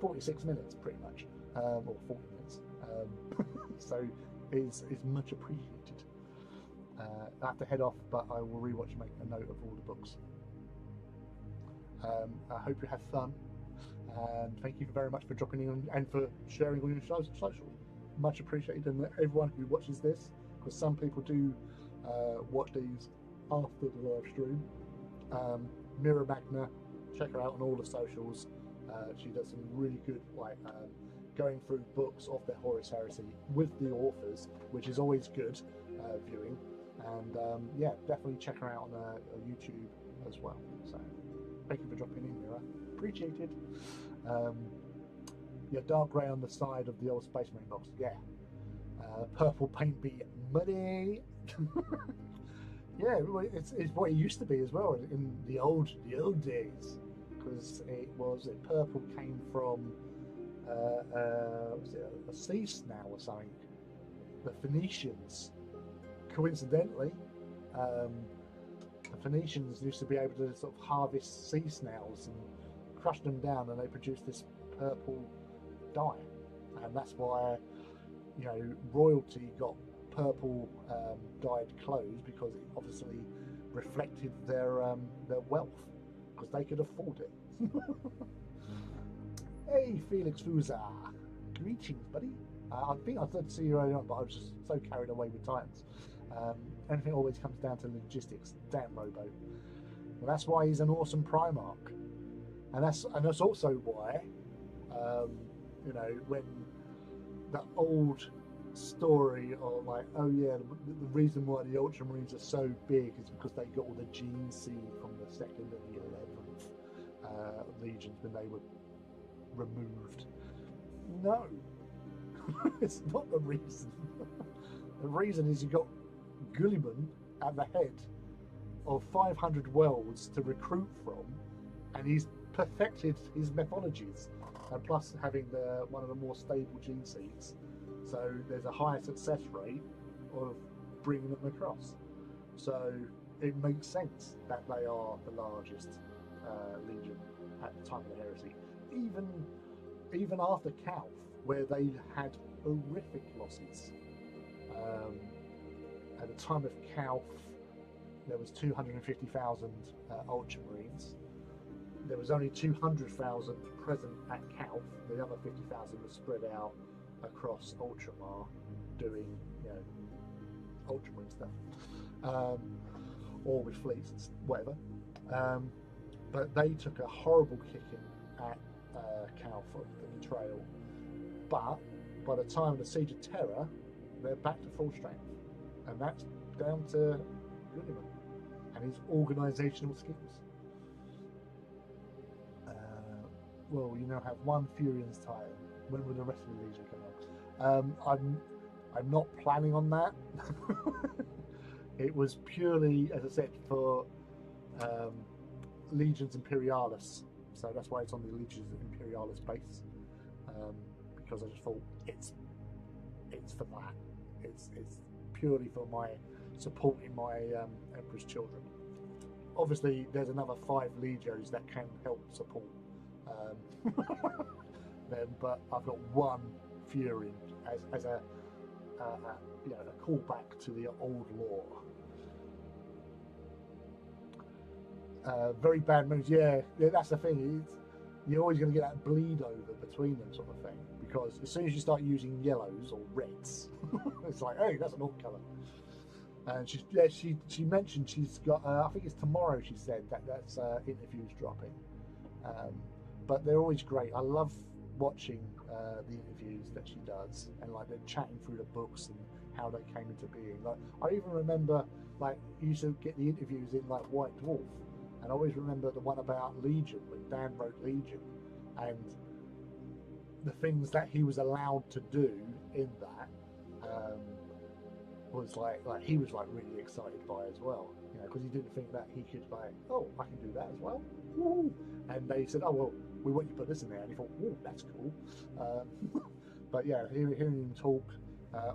46 minutes, pretty much, or 40 minutes. So it's much appreciated. I have to head off, but I will rewatch and make a note of all the books. I hope you have fun. And thank you very much for dropping in and for sharing all your socials. Much appreciated, and everyone who watches this, because some people do watch these after the live stream. Mira Magna, check her out on all the socials. She does some really good going through books of the Horus Heresy with the authors, which is always good viewing. And yeah, definitely check her out on YouTube as well. So thank you for dropping in, Mira. Appreciated. Yeah, dark grey on the side of the old Space Marine box. Yeah. Purple paint be money. Yeah, it's what it used to be as well in the old days, because purple came from was it a sea snail or something? The Phoenicians, coincidentally, the Phoenicians used to be able to sort of harvest sea snails and crush them down, and they produced this purple dye, and that's why royalty got purple dyed clothes, because it obviously reflected their wealth, because they could afford it. Hey, Felix Fuza, greetings, buddy. I think I said to see you earlier on, but I was just so carried away with Titans. Anything always comes down to logistics. Damn Robo. Well, that's why he's an awesome Primarch. and that's also why, you know, when the old story of like, oh yeah, the reason why the Ultramarines are so big is because they got all the gene seed from the 2nd and the 11th legions when they were removed. No, it's not the reason. The reason is you got Guilliman at the head of 500 worlds to recruit from, and he's perfected his methodologies, and plus having one of the more stable gene seeds, so there's a higher success rate of bringing them across. So it makes sense that they are the largest legion at the time of the heresy, even after Calth, where they had horrific losses. At the time of Calth, there was 250,000 Ultramarines. There was only 200,000 present at Calth. The other 50,000 was spread out across Ultramar, doing, you know, Ultramarine stuff, or with fleets, whatever. But they took a horrible kicking at Calth for the betrayal. But by the time of the Siege of Terror, they're back to full strength, and that's down to Guilliman and his organisational skills. Well, you now have one Furian's Titan. When will the rest of the Legion come out? I'm not planning on that. It was purely, as I said, for Legions Imperialis, so that's why it's on the Legions Imperialis base. Because I just thought it's for that. It's purely for my supporting my Emperor's Children. Obviously, there's another 5 Legios that can help support them, but I've got one Fury as a you know, a callback to the old lore. Very bad moves. Yeah, that's the thing. You're always going to get that bleed over between them, sort of thing. Because as soon as you start using yellows or reds, it's like, hey, that's an old colour. And she mentioned she's got. I think it's tomorrow. She said that's interviews dropping. But they're always great. I love watching the interviews that she does, and like they're chatting through the books and how they came into being. Like I even remember, like you used to get the interviews in like White Dwarf, and I always remember the one about Legion when Dan wrote Legion, and the things that he was allowed to do in that was like he was like really excited by as well, you know, because he didn't think that he could like, oh, I can do that as well. Woo! And they said, oh well, we want you to put this in there, and he thought, oh, that's cool. But yeah, hearing him talk,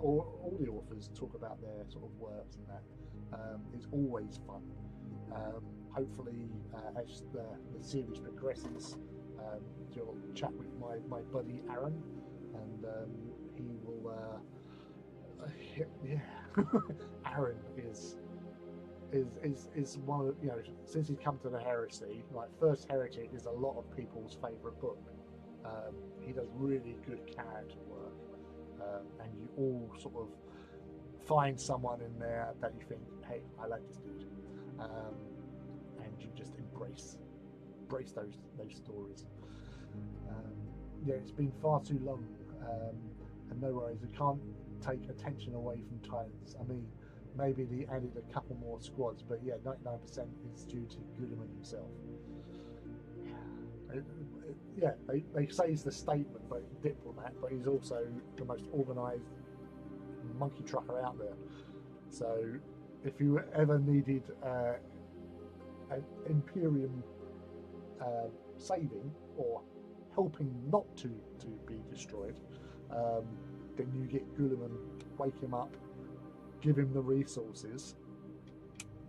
all the authors talk about their sort of works and that is always fun. Hopefully, as the series progresses, you'll chat with my buddy Aaron, and he will. Yeah, Aaron is one of, you know, since he's come to the heresy, like First Heretic is a lot of people's favourite book. He does really good character work, and you all sort of find someone in there that you think, hey, I like this dude, and you just embrace those stories. Yeah, it's been far too long, and no worries, we can't take attention away from Titans. I mean, maybe they added a couple more squads, but yeah, 99% is due to Guilliman himself. Yeah, they say he's the statement diplomat, but he's also the most organised monkey trucker out there. So if you ever needed an Imperium saving or helping not to be destroyed, then you get Guilliman, wake him up, give him the resources,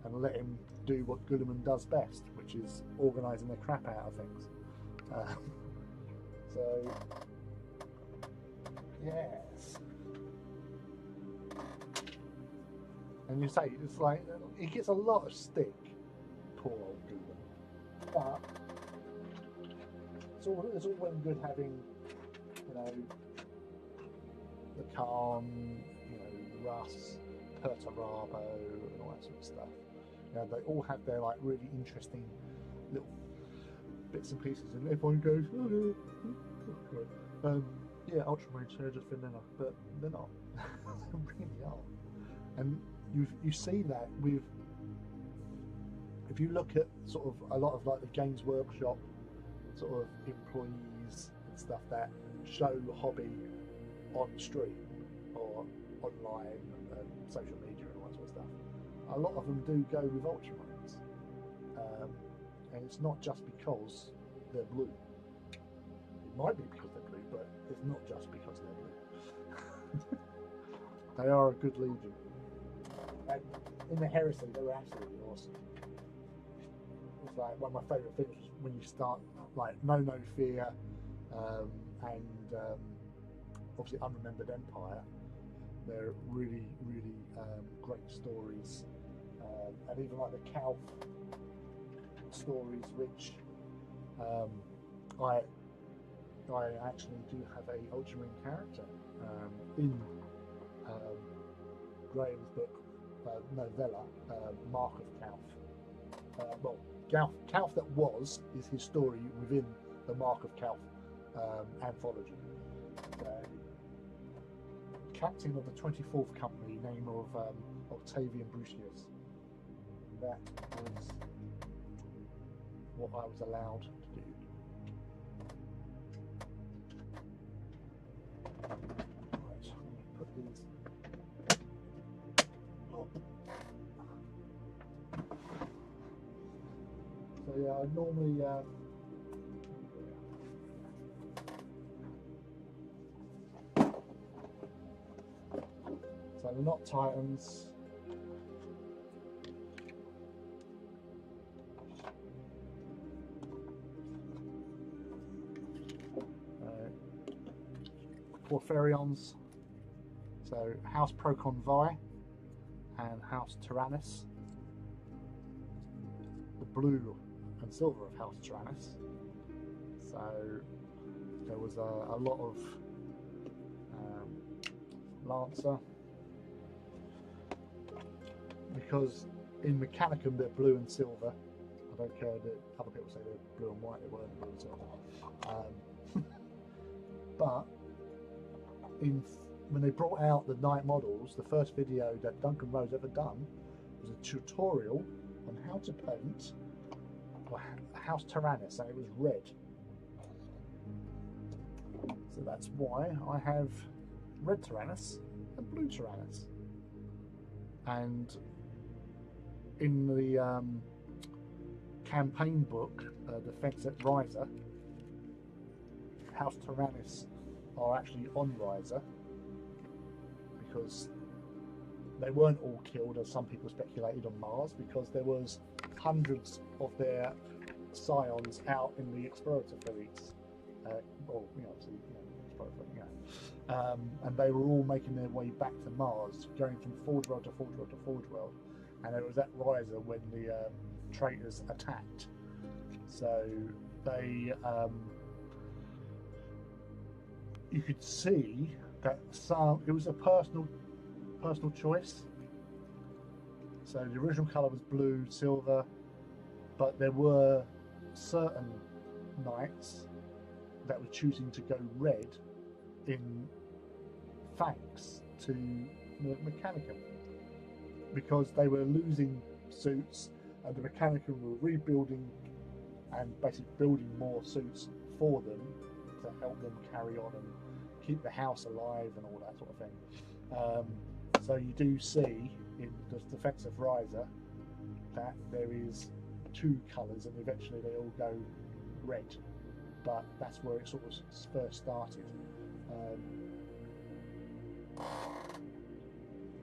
and let him do what Guilliman does best, which is organising the crap out of things. So, yes. And you say, it's like, he gets a lot of stick, poor old Guilliman. But it's all well and good having, you know, the Khan, you know, Russ, Perturabo, and all that sort of stuff. You know, they all have their like really interesting little bits and pieces, and everyone goes, oh, yeah, Ultramarines are just vanilla, but they're not. They really are. And you see that with, if you look at sort of a lot of like the Games Workshop sort of employees and stuff that show hobby on stream or online and social media and all that sort of stuff, a lot of them do go with Ultramarines, and it's not just because they're blue. It might be because they're blue, but it's not just because they're blue. They are a good legion, and in the Heresy they were absolutely awesome. It's like one of my favourite things was when you start like No Fear, and obviously Unremembered Empire. They're really, really great stories, and even like the Calf stories, which I actually do have a Ultramarine character in Graham's book novella, Mark of Calf. Well, Calf that was is his story within the Mark of Calf anthology. Captain of the 24th Company, name of Octavian Brucius. That was what I was allowed to do. Right, I'm going to put these up. So yeah, I normally so they're not Titans. Porphyrions. So House Procon Vi and House Tyrannus. The blue and silver of House Tyrannus. So there was a lot of Lancer, because in Mechanicum they're blue and silver. I don't care that other people say they're blue and white, they weren't blue and silver. But when they brought out the Knight models, the first video that Duncan Rose ever done was a tutorial on how to paint House Tyrannus, and it was red. So that's why I have red Tyrannus and blue Tyrannus. And in the campaign book, Defense at Riser, House Tyrannus are actually on Riser because they weren't all killed, as some people speculated, on Mars, because there was hundreds of their scions out in the explorator fleets, and they were all making their way back to Mars, going from Forge World to Forge World to Forge World, and it was at Riser when the traitors attacked. So they you could see that it was a personal choice. So the original colour was blue, silver, but there were certain knights that were choosing to go red in thanks to the Mechanicum, because they were losing suits and the Mechanicum were rebuilding and basically building more suits for them to help them carry on and keep the house alive and all that sort of thing. So you do see in the Defense of Riser that there is two colours, and eventually they all go red, but that's where it sort of first started.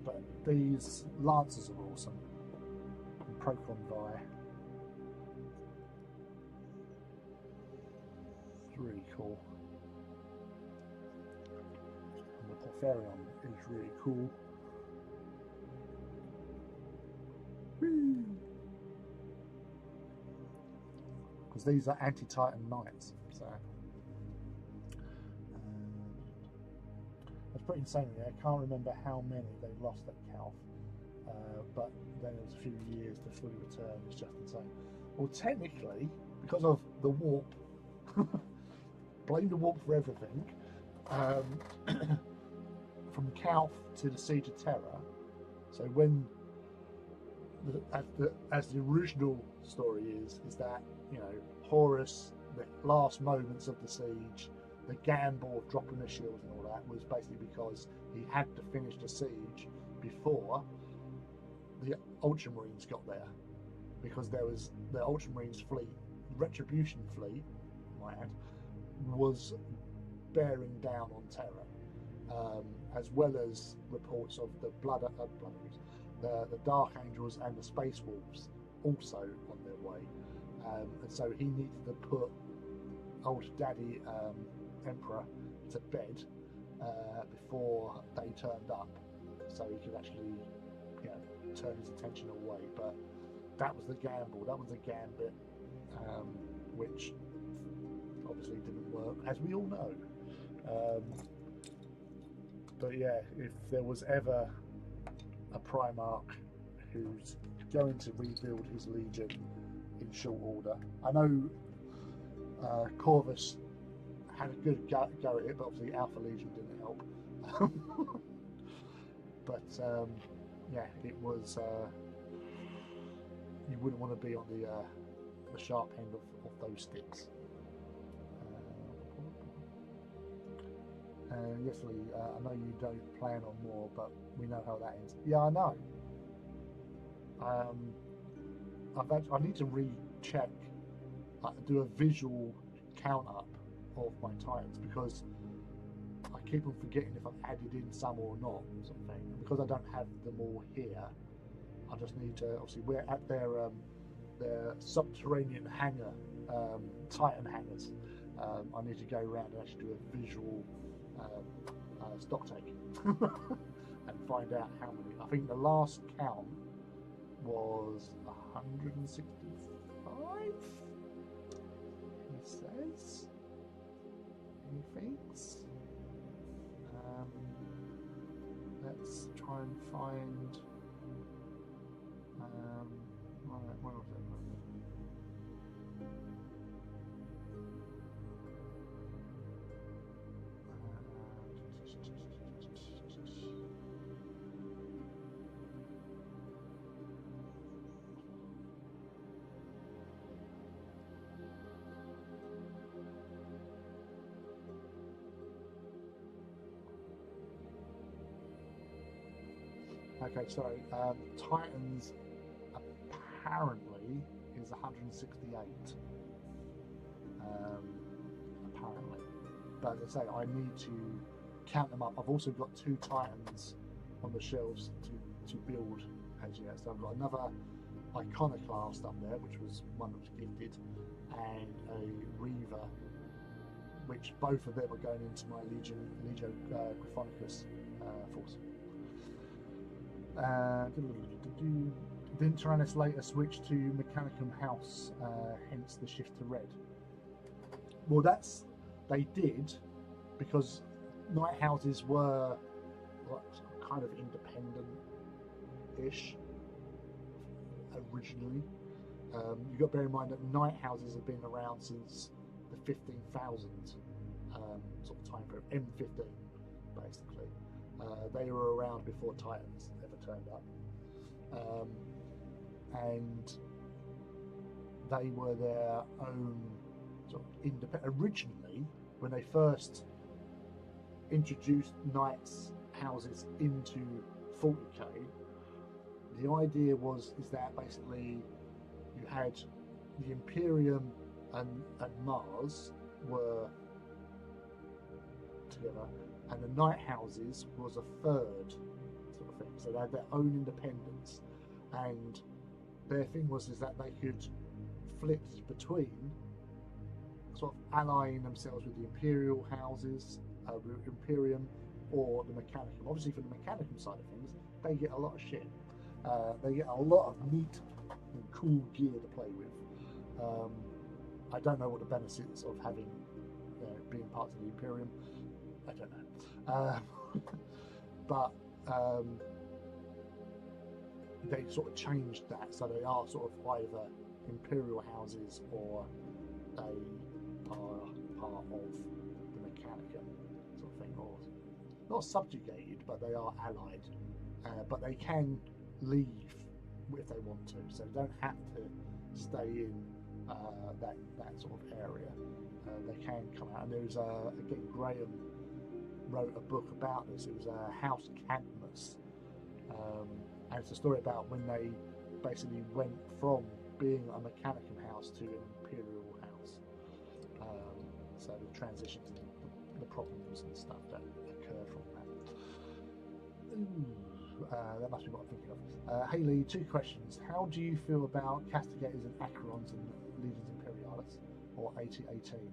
But these Lancers are awesome. And Procon Vi. It's really cool. And the Porphyrion is really cool. Because these are anti-Titan Knights, so it's pretty insane. I can't remember how many they lost at Calf, but then it was a few years to fully return. It's just insane. Well, technically, because of the warp. Blame the warp for everything. From Calth to the Siege of Terror. So when as the original story is that, you know, Horus, the last moments of the siege, the gamble of dropping the shields and all that was basically because he had to finish the siege before the Ultramarines got there, because there was the Ultramarines fleet, Retribution fleet, I might add, was bearing down on Terra, as well as reports of the the Dark Angels and the Space Wolves also on their way, and so he needed to put old Daddy Emperor to bed before they turned up, so he could actually, you know, turn his attention away. But that was the gamble, that was the gambit, which obviously didn't work, as we all know. But yeah, if there was ever a Primarch who's going to rebuild his Legion in short order, I know Corvus had a good go at it, but obviously Alpha Legion didn't help. But yeah, it was. You wouldn't want to be on the sharp end of those sticks. Yes, Lee, I know you don't plan on more, but we know how that ends. Yeah, I know. I need to recheck, do a visual count up of my Titans, because I keep on forgetting if I've added in some or not, sort of thing. And because I don't have them all here, I just need to, obviously we're at their subterranean hangar, Titan hangars. I need to go around and actually do a visual stock take and find out how many. I think the last count was 165, he says, he thinks. Let's try and find right, where was it? Okay, sorry. Titans apparently is 168. Apparently, but as I say, I need to count them up. I've also got 2 Titans on the shelves to build as yet. So I've got another Iconoclast up there, which was one that was gifted, and a Reaver, which both of them are going into my Legio Gryphonicus force. Didn't Tyrannus later switch to Mechanicum House, hence the shift to red? Well, they did, because Night Houses were kind of independent-ish originally. You've got to bear in mind that Night Houses have been around since the 15,000 sort of time period, M15 basically. They were around before Titans ever turned up, and they were their own sort of independent. Originally, when they first introduced Knights houses into 40k, the idea is that basically you had the Imperium and Mars were together, and the Night Houses was a third sort of thing. So they had their own independence, and their thing was that they could flip between sort of allying themselves with the Imperial houses, Imperium, or the Mechanicum. Obviously, for the Mechanicum side of things, they get a lot of shit. They get a lot of neat and cool gear to play with. I don't know what the benefits of having being part of the Imperium. I don't know, but they sort of changed that, so they are sort of either Imperial houses or they are part of the Mechanicum sort of thing, or not subjugated, but they are allied. But they can leave if they want to, so they don't have to stay in that sort of area. They can come out, and there's again, Graham wrote a book about this. It was House Cadmus, and it's a story about when they basically went from being a Mechanicum house to an Imperial house. So the transitions and the problems and stuff that occur from that. That must be what I'm thinking of. Haley, 2 questions. How do you feel about Castigators and Acherons and Legions Imperialis, or 8018?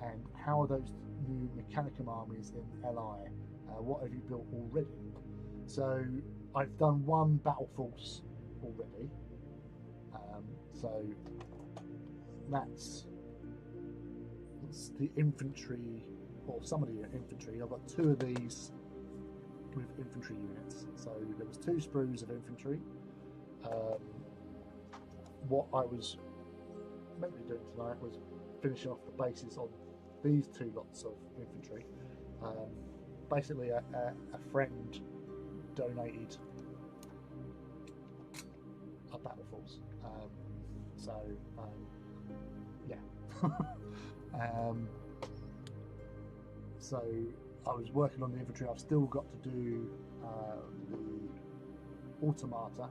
And how are those new Mechanicum armies in LI? What have you built already? So I've done 1 battle force already. So that's the infantry, or some of the infantry. I've got 2 of these with infantry units. So there was 2 sprues of infantry. What I was meant to be doing tonight was finishing off the bases on these 2 lots of infantry. Basically, a friend donated a battle force. Yeah. So I was working on the infantry. I've still got to do the automata.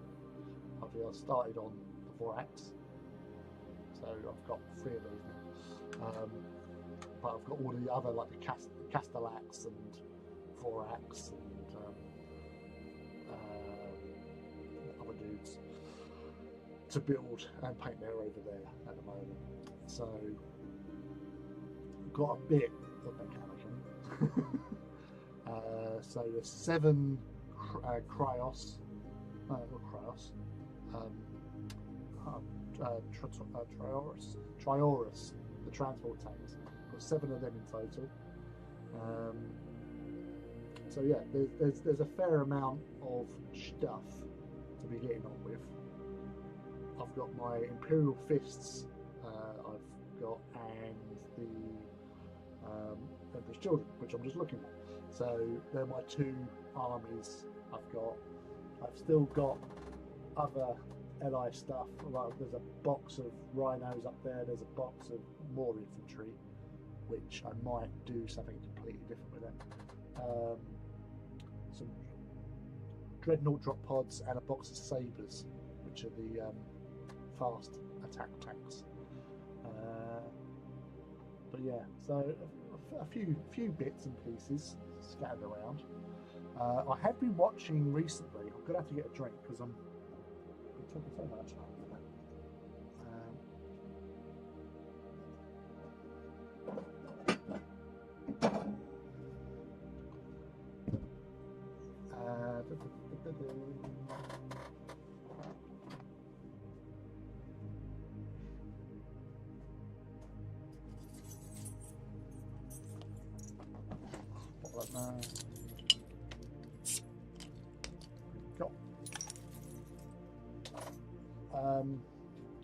I've started on the Vorax, so I've got 3 of those now. But I've got all the other, like the Castellax and Vorax and other dudes to build and paint there over there at the moment. So got a bit of Mechanicum. So there's 7 Cryos, Triorus, the transport tanks. Got 7 of them in total. So yeah, there's a fair amount of stuff to be getting on with. I've got my Imperial Fists, I've got, and the Emperor's Children, which I'm just looking at. So they're my 2 armies I've got. I've still got other LI stuff. Like there's a box of rhinos up there. There's a box of more infantry, which I might do something completely different with it. Some dreadnought drop pods and a box of sabres, which are the fast attack tanks. But yeah, so a few bits and pieces scattered around. I have been watching recently. I'm gonna have to get a drink because I'm talking so much.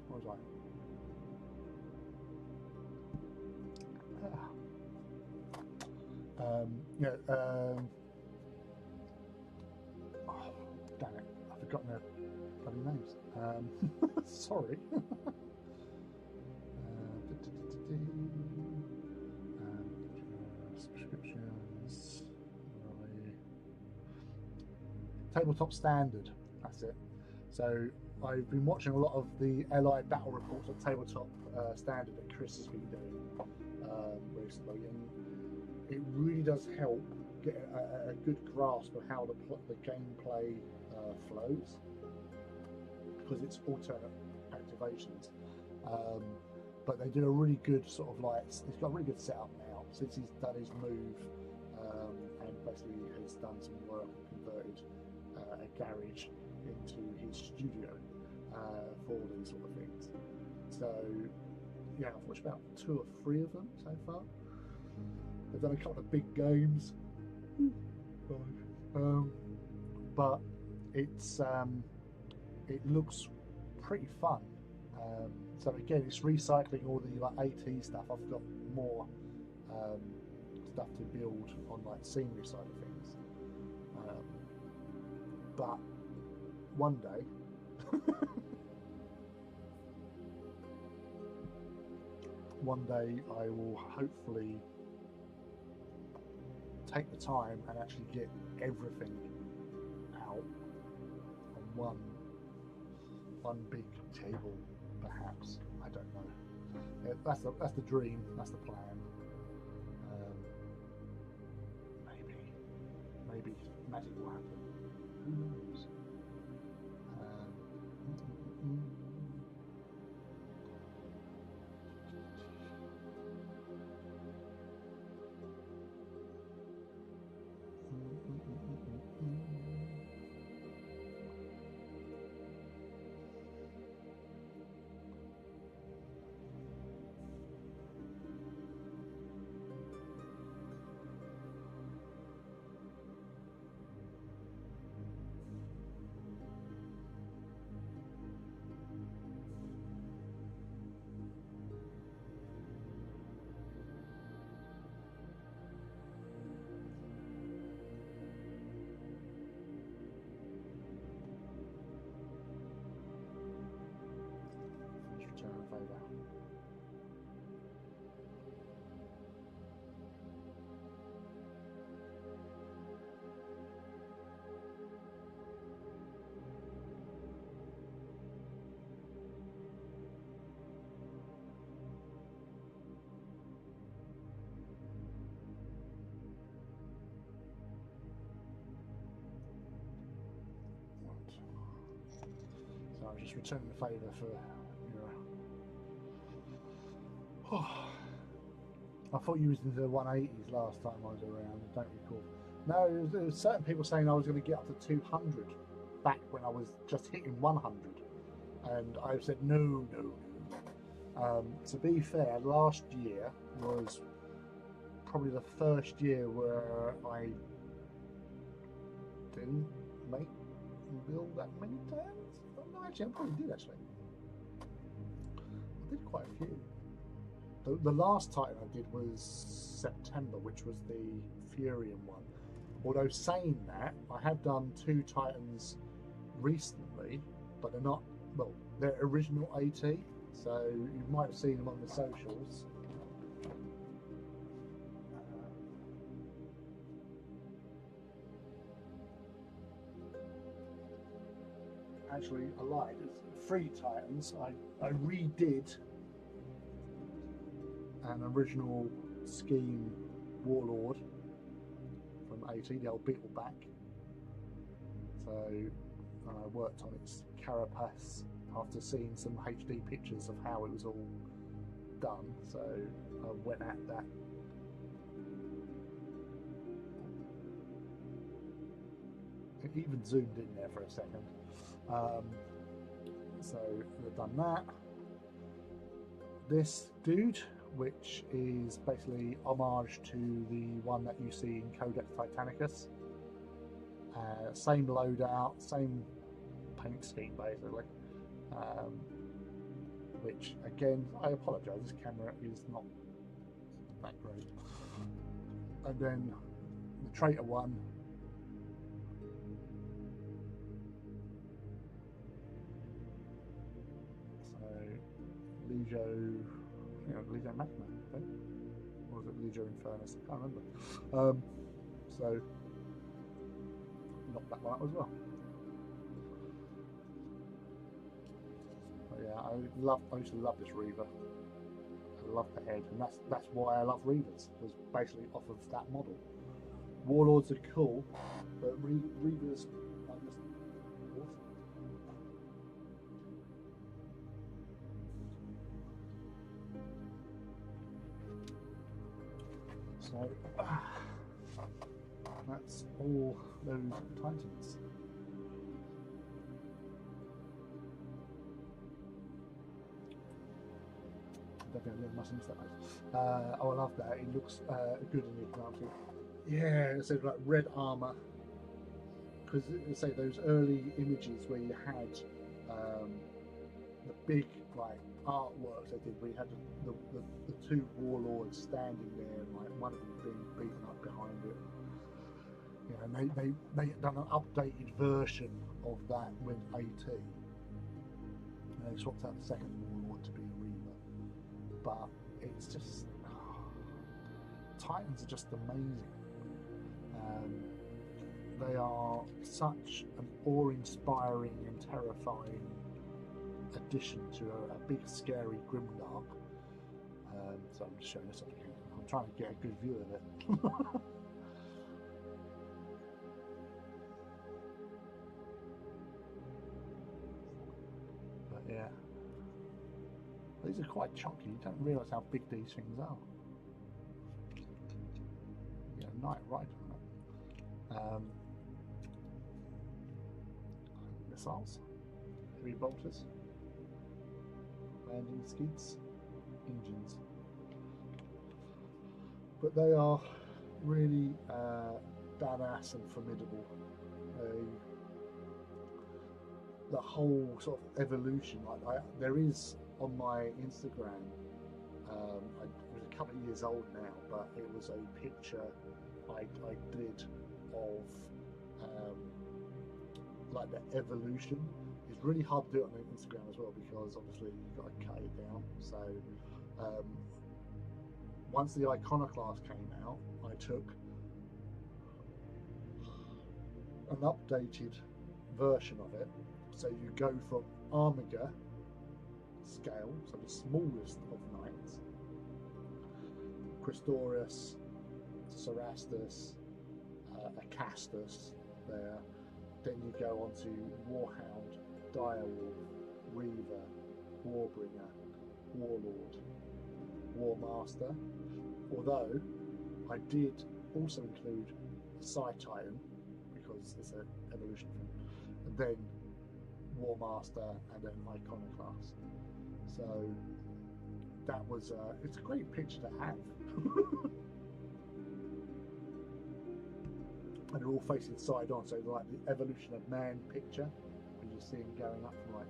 What was I? Oh, damn it! I've forgotten their bloody names. Sorry. Subscriptions. Tabletop Standard. That's it. So I've been watching a lot of the LI battle reports on Tabletop Standard that Chris has been doing recently, and it really does help get a good grasp of how the gameplay flows, because it's alternate activations. But they do a really good sort of like, he's got a really good setup now since he's done his move, and basically has done some work and converted a garage into his studio for these sort of things. So yeah, I've watched about 2 or 3 of them so far. They've done a couple of big games, but it looks pretty fun. So again, it's recycling all the like AT stuff. I've got more stuff to build on like scenery side of things. But one day, one day I will hopefully take the time and actually get everything out on one big table, perhaps. I don't know. Yeah, that's the dream. That's the plan. Maybe magic will happen. Who knows? Return a favour. So I'm just returning the favour for your. Oh, I thought you was into the 180s last time I was around. I don't recall. No, there was certain people saying I was going to get up to 200 back when I was just hitting 100, and I said no. To be fair, last year was probably the first year where I didn't make build that many times. Oh, no, actually, I probably did. Actually, I did quite a few. The last Titan I did was September, which was the Furion one. Although saying that, I have done 2 Titans recently, but they're not, well, they're original AT, so you might have seen them on the socials. Actually, I lied. It's 3 Titans. I redid an original scheme Warlord from AT, the old Beetleback. So I worked on its carapace after seeing some HD pictures of how it was all done. So I went at that. It even zoomed in there for a second. So we've done that. This dude, which is basically homage to the one that you see in Codex Titanicus. Same loadout, same paint scheme basically. Which again, I apologise, this camera is not that great. And then the traitor one. So Legio, Legio Magna, I think. Or was it Legio Infernus? I can't remember. So knocked that one up as well. But yeah, I used to love this Reaver. I love the head, and that's why I love Reavers, because basically off of that model. Warlords are cool, but Reavers are just awesome. So that's all those Titans. Definitely must miss that place. Oh, I love that. It looks good in the Atlantic. Yeah, so like red armor. Because say those early images where you had the big like artworks they did. We had the two warlords standing there, and like one of them being beaten up behind it. You know, and they had done an updated version of that with AT. And they swapped out the second warlord to be a Reaver. But it's just Titans are just amazing. They are such an awe-inspiring and terrifying addition to a big, scary Grimdark. So I'm just showing this up again. I'm trying to get a good view of it. But yeah, these are quite chunky. You don't realise how big these things are. Yeah, Night Reaver. Missiles, heavy bolters, landing skids, engines. But they are really badass and formidable. The whole sort of evolution, there is on my Instagram, it was a couple of years old now, but it was a picture I did of like the evolution. It's really hard to do it on Instagram as well, because obviously you've got to cut it down. So once the Iconoclast came out, I took an updated version of it. So you go from Armiger scale, so the smallest of knights, Christorius, Cerastus, Acastus there. Then you go on to Warhound, Direwolf, Reaver, Warbringer, Warlord, Warmaster. Although I did also include Psi Titan, because it's an evolution thing, and then Warmaster, and then Iconoclast. So that was it's a great picture to have. And they're all facing side on, so like the evolution of man picture, where you see him going up from like,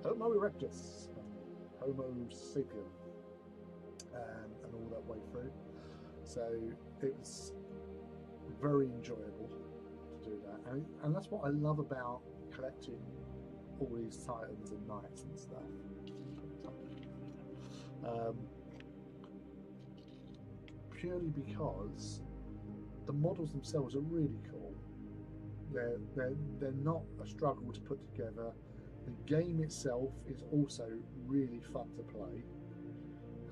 Homo erectus, Homo sapien, and all that way through. So it was very enjoyable to do that, and that's what I love about collecting all these Titans and Knights and stuff. Purely because the models themselves are really cool. They're not a struggle to put together. The game itself is also really fun to play.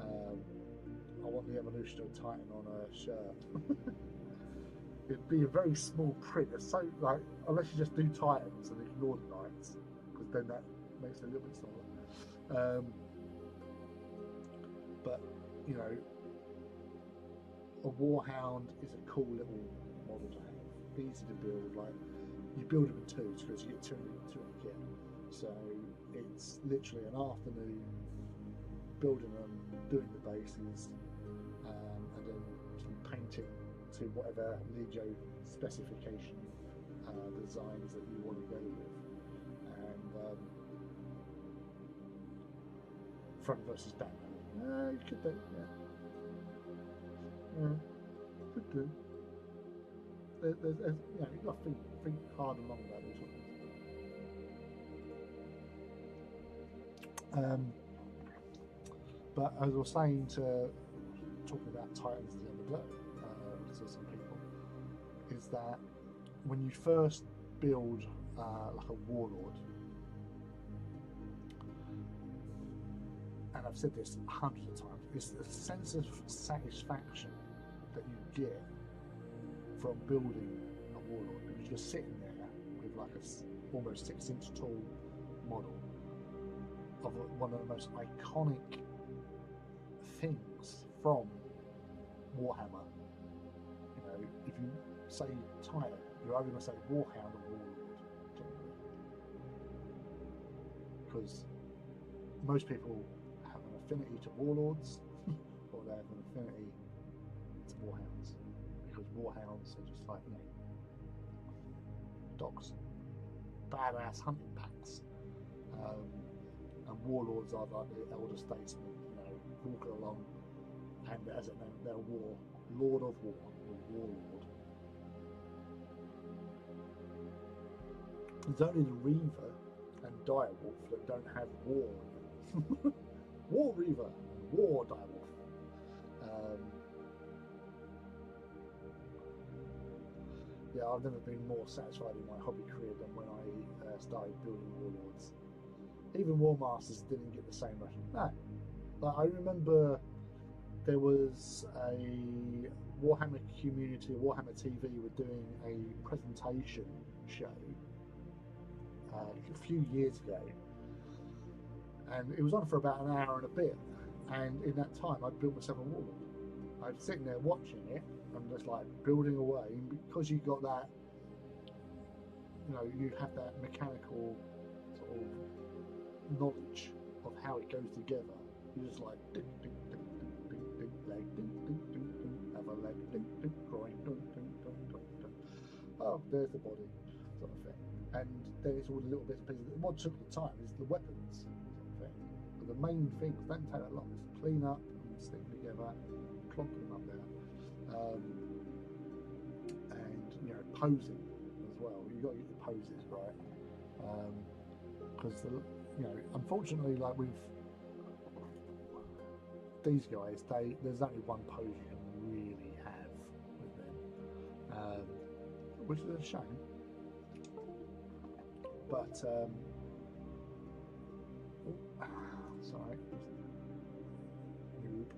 I want the evolution of Titan on a shirt. It'd be a very small print. It's so like, unless you just do Titans and ignore the Knights, because then that makes it a little bit smaller. But you know, a Warhound is a cool little model to have, easy to build. Like, you build them in twos because you get two in a kit. So it's literally an afternoon building them, doing the bases, and then painting to whatever Legio specification designs that you want to go with. And front versus back. You could do, yeah. Could do. There's you've got to think hard and long about these ones. But as I was saying, talking about Titans the other day to some people, is that when you first build like a warlord, and I've said this hundreds of times, it's the sense of satisfaction that you get from building a warlord, because you're sitting there with like a almost 6-inch tall model of one of the most iconic things from Warhammer. You know, if you say Titan, you're either going to say Warhound or Warlord, generally, because most people have an affinity to Warlords or they have an affinity to Warhounds, because Warhounds are just like, you know, dogs, badass hunting packs, and and warlords are like the elder statesmen, you know, walking along, and as it known, they're lord of war, or warlord. There's only the Reaver and Direwolf that don't have war in them. War Reaver and War Direwolf. Yeah, I've never been more satisfied in my hobby career than when I started building warlords. Even War Masters didn't get the same rush. No, like I remember there was a Warhammer community, Warhammer TV were doing a presentation show a few years ago, and it was on for about an hour and a bit. And in that time, I'd built myself a warlord. I was sitting there watching it and just like building away, and because you got that, you know, you have that mechanical sort of knowledge of how it goes together. You just like ding, ding, ding, ding, ding, ding, leg, ding, ding, ding, ding, have a leg, ding, ding, groin, ding, ding, ding, ding, ding. Oh, there's the body, sort of thing. And then it's all the little bits and pieces. What took the time is the weapons, sort of thing. But the main things don't take that long. It's clean up and stick them together, clonk them up there, and you know, posing as well. You got to get the poses right, because you know, unfortunately, like with these guys, there's only one pose you can really have with them, which is a shame. But sorry, noob.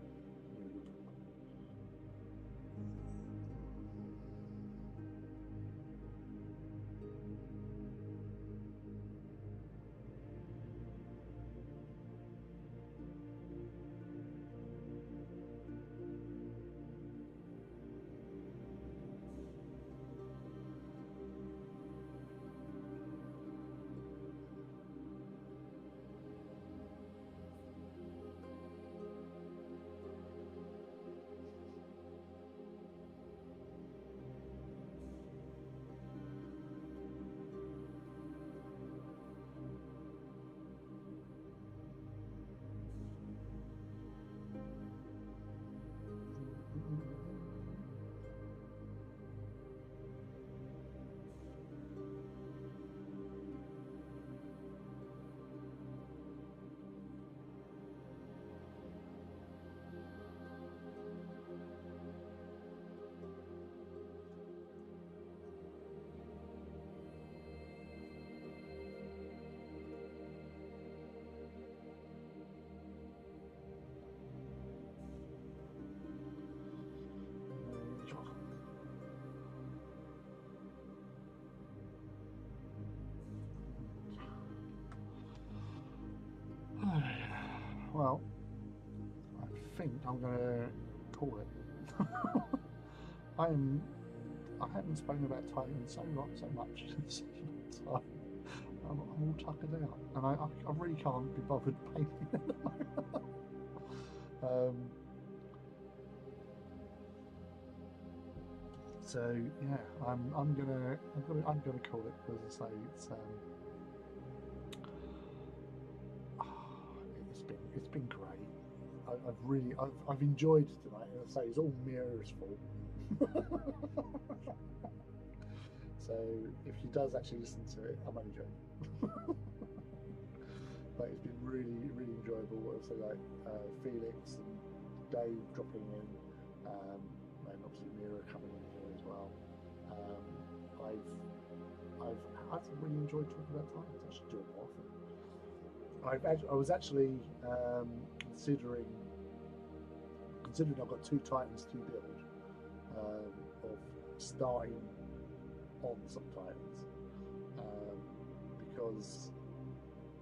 Well, I think I'm gonna call it. I haven't spoken about Titan so much since so I'm all tuckered out, and I really can't be bothered painting at the moment. So yeah, I'm gonna call it, because I say it's been great. I've enjoyed tonight, and I say it's all Mira's fault. So if she does actually listen to it, I'm only joking. But it's been really enjoyable. Also, like Felix and Dave dropping in, and obviously Mira coming in here as well. I've really enjoyed talking about Titans. I should do it more often. I was actually considering I've got 2 Titans to build, of starting on some Titans, because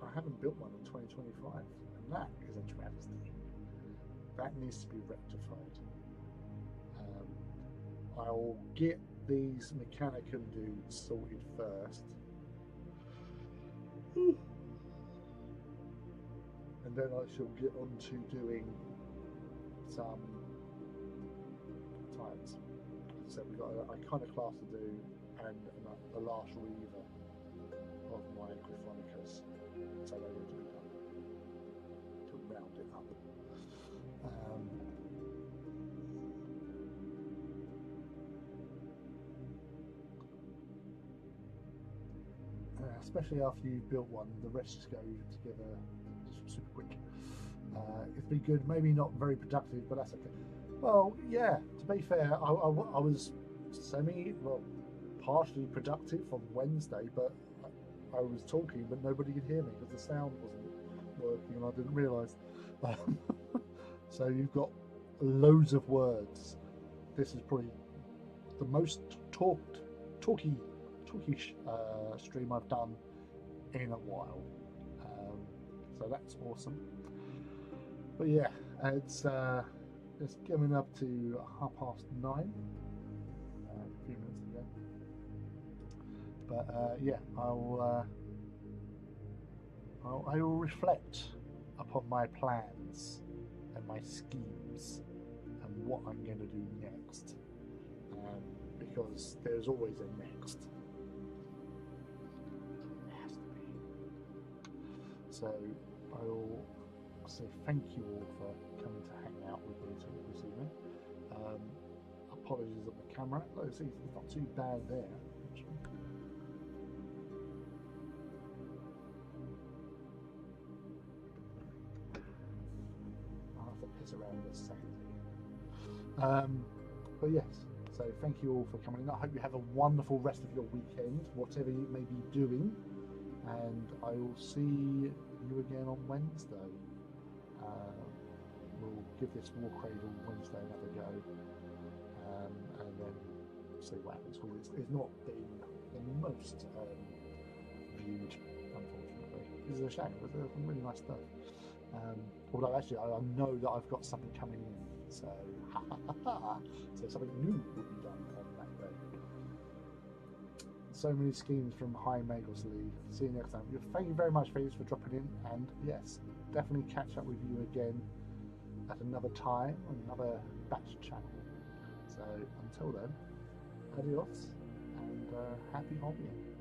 I haven't built one in 2025, and that is a travesty. That needs to be rectified. I'll get these Mechanicum dudes sorted first, and then I shall get on to doing some Titans. So we've got a Iconoclast to do, and the last Reaver of my Gryphonicus, so they need to be done. round it up. Especially after you've built one, the rest just go together super quick. It's been good, maybe not very productive, but that's okay. Well, yeah, to be fair, I was partially productive on Wednesday, but I was talking, but nobody could hear me because the sound wasn't working, and I didn't realise. So you've got loads of words. This is probably the most talky stream I've done in a while. So that's awesome. But yeah, it's coming up to 9:30. A few minutes ago. But yeah, I will reflect upon my plans and my schemes and what I'm going to do next, because there's always a next. There has to be. So I will say thank you all for coming to hang out with me this evening. Apologies of the camera. It's not too bad there, actually. I'll have to piss around this second. But yes, so thank you all for coming in. I hope you have a wonderful rest of your weekend, whatever you may be doing, and I will see you again on Wednesday. We'll give this Warcradle Wednesday another go, and then see what happens. Because it's not been the most viewed, unfortunately. This is a shame, but there's some really nice stuff. Although actually I know that I've got something coming in, so so something new will be done on that day. So many schemes from High Magos Lee. See you next time. Thank you very much, Felix, for dropping in, and yes, definitely catch up with you again at another time on another batch channel. So until then, adios and happy hobbying.